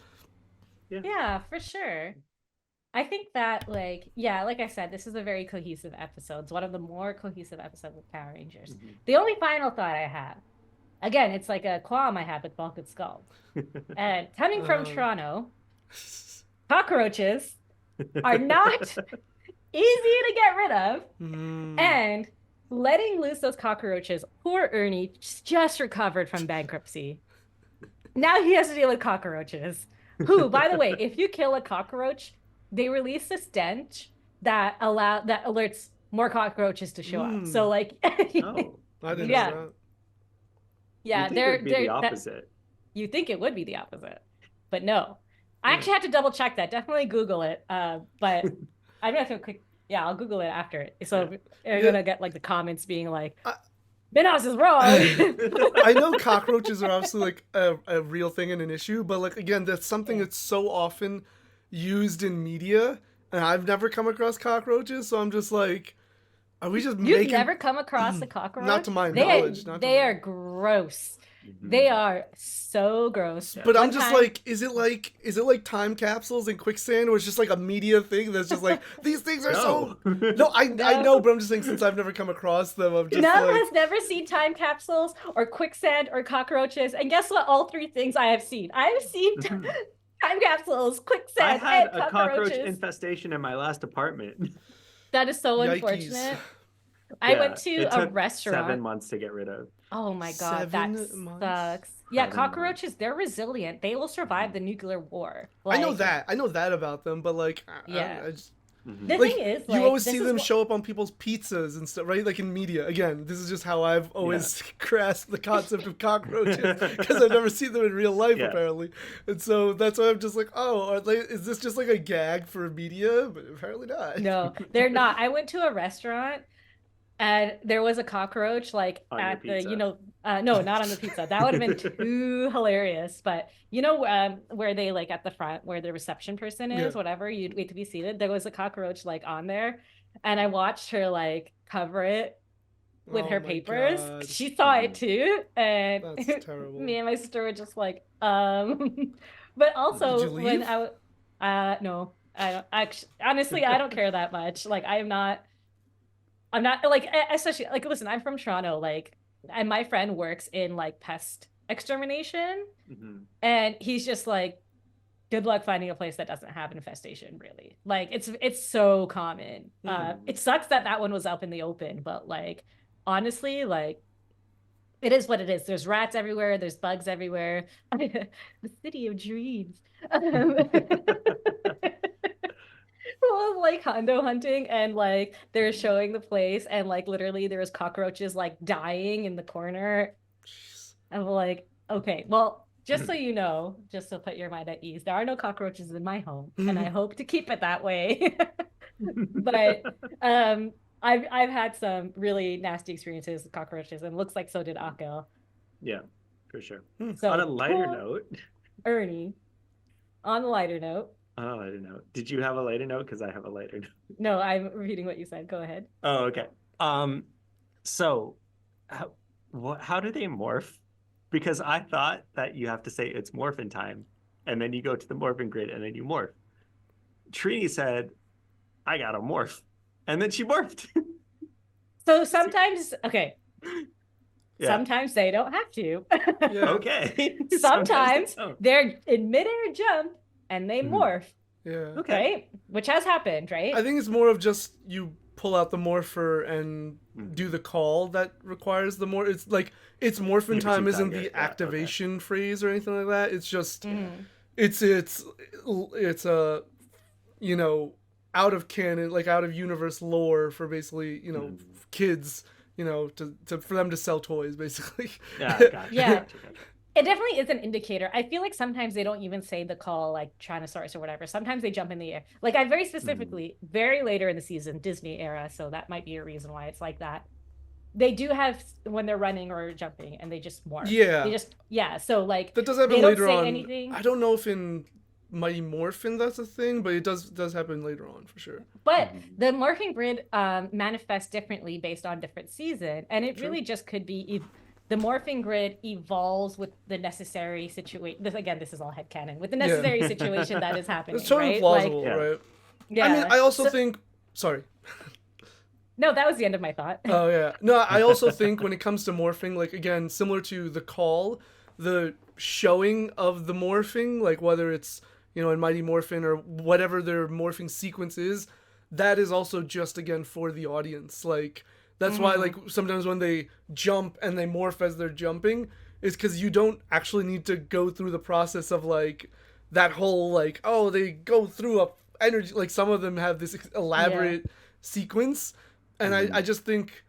Yeah, for sure. I think that, like, yeah, like I said, this is a very cohesive episode. It's one of the more cohesive episodes of Power Rangers. The only final thought I have, again, it's like a qualm I have with Vulcan Skull. And coming from Toronto, cockroaches are not easy to get rid of. And letting loose those cockroaches, poor Ernie just recovered from bankruptcy. Now he has to deal with cockroaches. Who, by the way, if you kill a cockroach, they release a stench that alerts more cockroaches to show up. So like, I didn't know that. Yeah, You'd think it would be the opposite. You think it would be the opposite, but no. I actually had to double check that. Definitely Google it. But I'm not gonna quick. Yeah, I'll Google it after. So you're gonna get like the comments being like, Minos is wrong. I know cockroaches are obviously like a real thing and an issue, but like again, that's something that's so often used in media, and I've never come across cockroaches, so I'm just like, are we just You've never come across a cockroach? Not to my knowledge. They are gross. They are so gross. But I'm just like, is it like time capsules and quicksand, or it's just like a media thing that's just like these things are I know, but I'm just saying, since I've never come across them, I'm just has never seen time capsules or quicksand or cockroaches, and guess what? All three things I have seen. I have seen time capsules, quicksand, I had and a cockroach infestation in my last apartment. That is so unfortunate. I went to a restaurant. 7 months to get rid of. Oh my God, that sucks. Yeah, cockroaches, they're resilient. They will survive the nuclear war. Like, I know that about them, but like, I just, the thing is, like, you always see them show up on people's pizzas and stuff, right? Like in media. Again, this is just how I've always grasped the concept of cockroaches, because I've never seen them in real life, apparently. And so that's why I'm just like, is this just like a gag for media? But apparently not. No, they're not. I went to a restaurant, and there was a cockroach like on at the, pizza. no, not on the pizza. That would have been too hilarious. But where they like at the front where the reception person is, whatever, you'd wait to be seated. There was a cockroach like on there, and I watched her like cover it with her papers. God. She saw it too, and that's terrible. Me and my sister were just like, But also Did you leave? when no, I don't actually. Honestly, I don't care that much. Like I'm not like, especially like, listen, I'm from Toronto, like, and my friend works in like pest extermination, and he's just like, good luck finding a place that doesn't have infestation, really. Like it's so common. It sucks that one was up in the open, but like honestly, like it is what it is. There's rats everywhere, there's bugs everywhere. The city of dreams. Well, like condo hunting, and like they're showing the place, and like literally there was cockroaches like dying in the corner. I'm like, okay, well, just so you know, just to put your mind at ease, there are no cockroaches in my home, and I hope to keep it that way. But I've had some really nasty experiences with cockroaches, and looks like so did Akil. Yeah, for sure. So on a lighter note, Ernie, on the lighter note. Oh, I don't know. Did you have a lighter note? Because I have a lighter note. No, I'm repeating what you said. Go ahead. Oh, okay. So how do they morph? Because I thought that you have to say it's morphin time, and then you go to the morphin grid, and then you morph. Trini said, I got to morph. And then she morphed. So sometimes, okay. Yeah. Sometimes they don't have to. Okay. Sometimes they're in midair jump and they morph. Yeah. Okay. Right? Which has happened, right? I think it's more of just you pull out the morpher and do the call that requires the more. It's like it's morphin time isn't the activation phrase or anything like that. It's just it's a out of canon, like out of universe lore for basically kids, for them to sell toys basically. Yeah. Gotcha. Yeah. It definitely is an indicator. I feel like sometimes they don't even say the call like Tyrannosaurus or whatever. Sometimes they jump in the air. Like I very specifically, very later in the season, Disney era, so that might be a reason why it's like that. They do have when they're running or jumping and they just morph. Yeah. They just so like That does they happen don't later say on. anything. I don't know if in Mighty Morphin that's a thing, but it does happen later on for sure. But the morphing grid manifests differently based on different season, and it really just could be the morphing grid evolves with the necessary situation. This is all headcanon with the necessary situation that is happening. It's totally right? plausible, like, right? Yeah. I mean, I also think. Sorry. No, that was the end of my thought. Oh yeah. No, I also think when it comes to morphing, like again, similar to the call, the showing of the morphing, like whether it's in Mighty Morphin or whatever their morphing sequence is, that is also just again for the audience. Like that's why like sometimes when they jump and they morph as they're jumping, is because you don't actually need to go through the process of like that whole like they go through a energy. Like some of them have this elaborate sequence, and I just think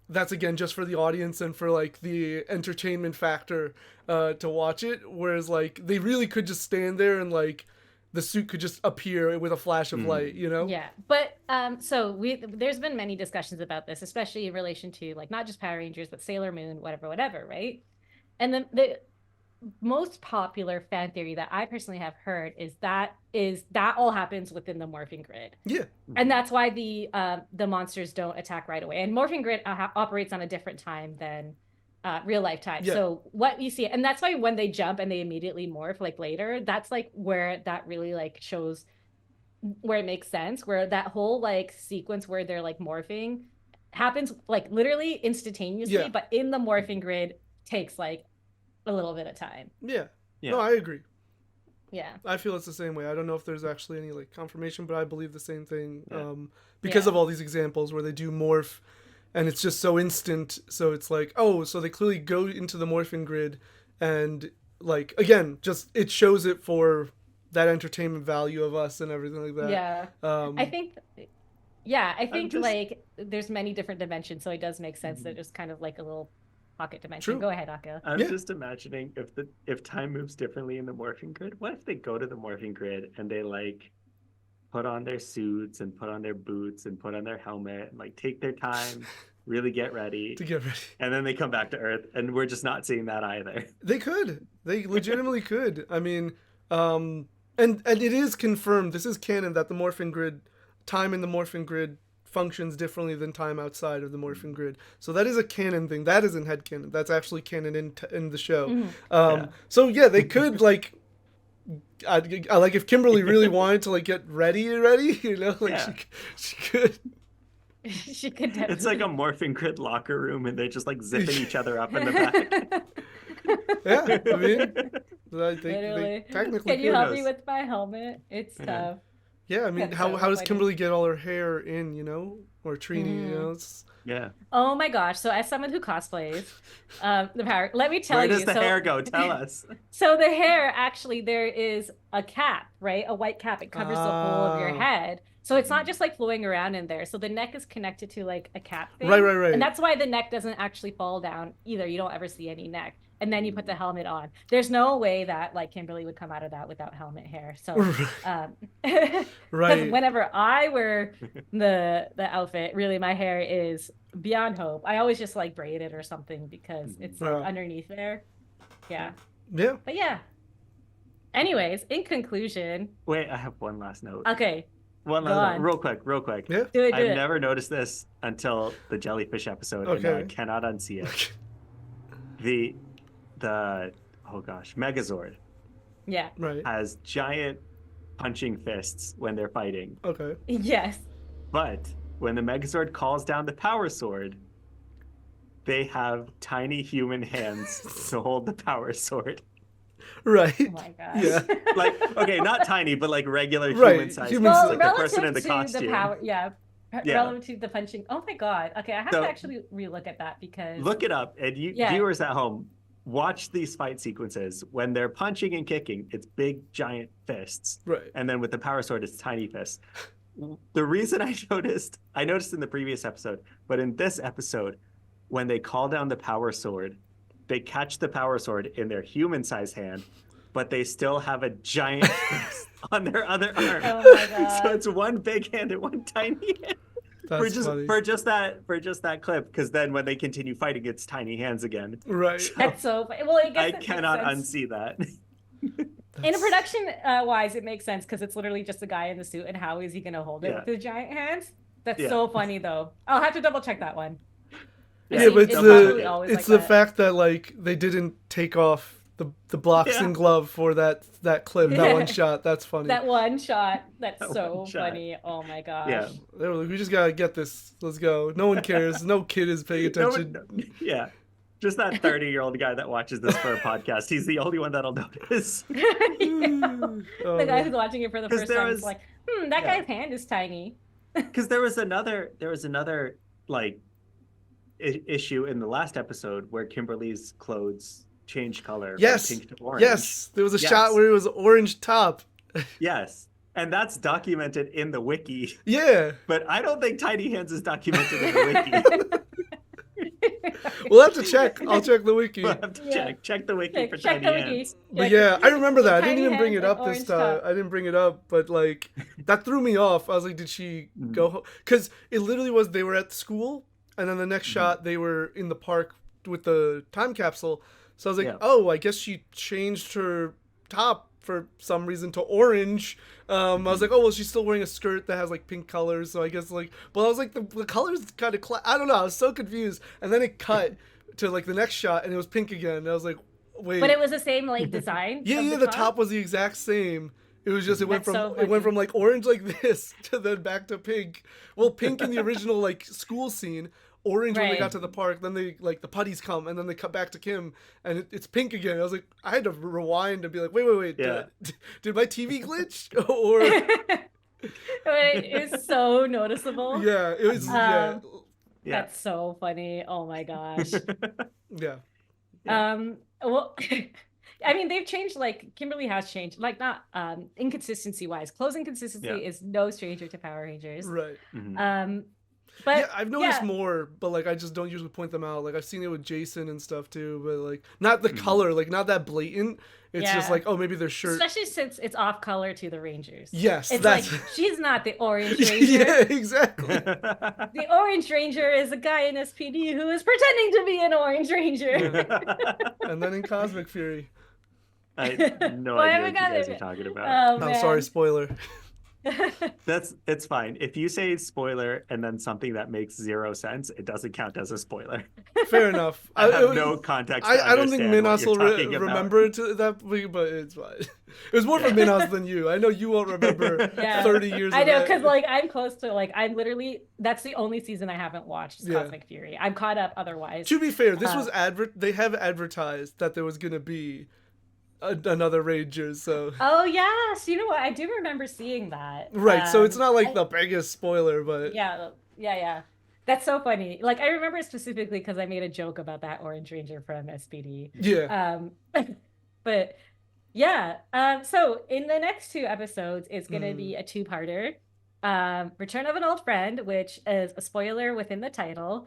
that's again just for the audience and for like the entertainment factor to watch it. Whereas like they really could just stand there and like the suit could just appear with a flash of light, Yeah, but so there's been many discussions about this, especially in relation to like not just Power Rangers but Sailor Moon, whatever, right? And the most popular fan theory that I personally have heard is that all happens within the morphing grid. Yeah. And that's why the monsters don't attack right away. And morphing grid operates on a different time than real life time. Yeah. So what you see, and that's why when they jump and they immediately morph like later, that's like where that really like shows where it makes sense, where that whole like sequence where they're like morphing happens like literally instantaneously, but in the morphing grid takes like a little bit of time. Yeah. No, I agree. Yeah. I feel it's the same way. I don't know if there's actually any like confirmation, but I believe the same thing because of all these examples where they do morph and it's just so instant. So it's like, so they clearly go into the morphing grid and like, again, just it shows it for that entertainment value of us and everything like that. Yeah. I think like there's many different dimensions. So it does make sense that just kind of like a little pocket dimension. Go ahead, Akka. I'm just imagining if time moves differently in the morphing grid. What if they go to the morphing grid and they like put on their suits and put on their boots and put on their helmet and like take their time, really get ready and then they come back to Earth and we're just not seeing that either. They legitimately could. I mean, and it is confirmed. This is canon that the morphing grid, time in the morphing grid functions differently than time outside of the morphing grid. So that is a canon thing. That isn't headcanon. That's actually canon in the show. So yeah, they could like like if Kimberly really wanted to like get ready, like she could. She could definitely. It's like a morphing grid locker room and they're just like zipping each other up in the back. Yeah, I mean, they technically can you help me with my helmet? It's tough. Yeah, I mean, how does Kimberly get all her hair in, or Trini, It's... Yeah. Oh my gosh! So as someone who cosplays, the power. Let me tell you. Where does the hair go? Tell us. So the hair, actually, there is a cap, right? A white cap. It covers the whole of your head. So it's not just like flowing around in there. So the neck is connected to like a cap thing. Right. And that's why the neck doesn't actually fall down either. You don't ever see any neck. And then you put the helmet on. There's no way that like Kimberly would come out of that without helmet hair. So right. Whenever I wear the outfit, really my hair is beyond hope. I always just like braid it or something because it's like underneath there. Yeah. But yeah. Anyways, in conclusion. Wait, I have one last note. Okay. One last note. Real quick. Yeah. Do it. I've never noticed this until the Jellyfish episode, and I cannot unsee it. The Megazord. Yeah. Right. Has giant punching fists when they're fighting. Okay. Yes. But when the Megazord calls down the Power Sword, they have tiny human hands to hold the Power Sword. Right. Oh my gosh. Yeah. Like, okay, not tiny, but like regular human size. Well, like the person in the costume. Relative to the punching. Oh my god. Okay, I have to actually relook at that because. Look it up, and viewers at home, watch these fight sequences. When they're punching and kicking, it's big, giant fists. Right. And then with the Power Sword, it's tiny fists. The reason I noticed in the previous episode, but in this episode, when they call down the Power Sword, they catch the power sword in their human-sized hand, but they still have a giant fist on their other arm. Oh my God. So it's one big hand and one tiny hand. That's funny. For just that clip, because then when they continue fighting, it's tiny hands again. Right. So That's so funny. Well, I guess I it makes cannot sense. unsee that. In a production wise, it makes sense because it's literally just a guy in the suit, and how is he gonna hold it Yeah. with his giant hands? That's Yeah. so funny, though. I'll have to double check that one. Yeah, but it's probably always it's like the that. fact that like they didn't take off the boxing Yeah. glove for that clip, that one shot. That's funny. That one shot. That's That so one shot. funny. Oh my gosh. Yeah. They were like, we just gotta get this. Let's go. No one cares. No kid is paying No attention. one- yeah. Just that 30-year-old guy that watches this for a podcast. He's the only one that'll notice. Yeah. Oh, The guy man. who's watching it for the 'Cause first there time was- is like, that yeah. guy's hand is tiny. Because there was another like issue in the last episode where Kimberly's clothes changed color Yes. from pink to orange. Yes, there was a Yes. shot where it was orange top. Yes. And that's documented in the wiki. Yeah, But I don't think Tiny Hands is documented in the wiki. we'll have to check. I'll check the wiki. We'll have to Yeah. check the wiki for Check Tiny the wiki. Hands. But yeah, I remember that. I didn't Tiny even bring hands it and up this orange time. top. I didn't bring it up, but like that threw me off. I was like, did she go home? Because it literally was they were at school, and then the next shot they were in the park with the time capsule. So I was like, Yeah. oh, I guess she changed her top for some reason to orange. I was like, oh, well, she's still wearing a skirt that has like pink colors. So I guess like, well, I was like, the colors kind of, I don't know. I was so confused. And then it cut to like the next shot and it was pink again. And I was like, wait. But it was the same like design. Yeah, of yeah, the top was the exact same. It was just it went That's from so it went funny. from like orange like this to then back to pink. Well, pink in the original like school scene, orange when they Right. got to the park. Then they like the putties come and then they cut back to Kim and it's pink again. I was like, I had to rewind and be like, wait, Yeah. did my TV glitch or It was so noticeable. yeah, it was yeah, Yeah. That's so funny. Oh my gosh. yeah. Well, I mean, they've changed, like, Kimberly has changed, like, not inconsistency wise. Clothes inconsistency Yeah. is no stranger to Power Rangers. Right. But Yeah, I've noticed yeah. more, but like I just don't usually point them out. Like I've seen it with Jason and stuff too, but like not the color, like not that blatant. It's just Yeah. like, oh, maybe their shirt. especially since it's off color to the Rangers. Yes, It's that's like, she's not the Orange Ranger. yeah, exactly. The Orange Ranger is a guy in SPD who is pretending to be an Orange Ranger. And then in Cosmic Fury. I have no Why idea have we what you got guys it? are talking about. Oh, I'm man. sorry, spoiler. It's fine. If you say spoiler and then something that makes zero sense, it doesn't count as a spoiler. Fair enough. I have no context. To I don't think understand Minos will what you're talking about. remember to that way, but it's fine. It was more for Minos than you. I know you won't remember Yeah. 30 years. I of know, that. because like I'm close to like I'm literally that's the only season I haven't watched is Yeah. Cosmic Fury. I'm caught up otherwise. To be fair, this was Uh, they have advertised that there was gonna be another Ranger, so Oh yes, you know what? I do remember seeing that. right. So it's not like I- the biggest spoiler, but yeah. That's so funny. Like I remember it specifically because I made a joke about that Orange Ranger from SPD. yeah. But yeah. So in the next two episodes, it's gonna be a two-parter. Return of an Old Friend, which is a spoiler within the title,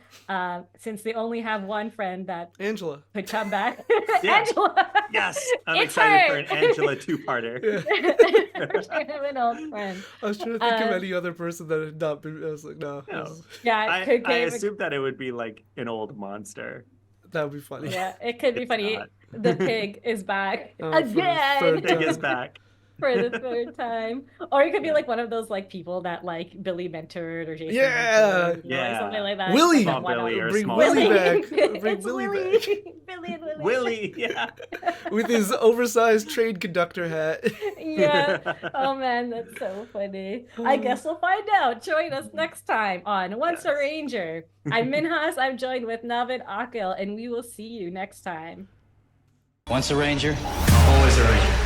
since they only have one friend that Angela. could come back. Yeah. Angela. Yes, I'm It's excited her. for an Angela two-parter. Yeah. Return of an Old Friend. I was trying to think of Um, any other person that had not been. I was like, no. No. Yeah, I it could assumed that it would be like an old monster. That would be funny. yeah, it could be It's funny. not. The pig is back Oh, for the again. third Pig is back. For the third time. Or it could be like one of those like people that like Billy mentored or Jason Yeah. mentored, or Yeah. something like that. Willie. Like, Small one Billy of- or Bring small Willie Billy. back. Bring It's Willie Willie. back. Billy and Willie. Willie, yeah. With his oversized train conductor hat. Yeah. Oh man, that's so funny. I guess we'll find out. Join us next time on Once a Yes. Ranger. I'm Minhas. I'm joined with Navid Akil, and we will see you next time. Once a Ranger, Always a Ranger.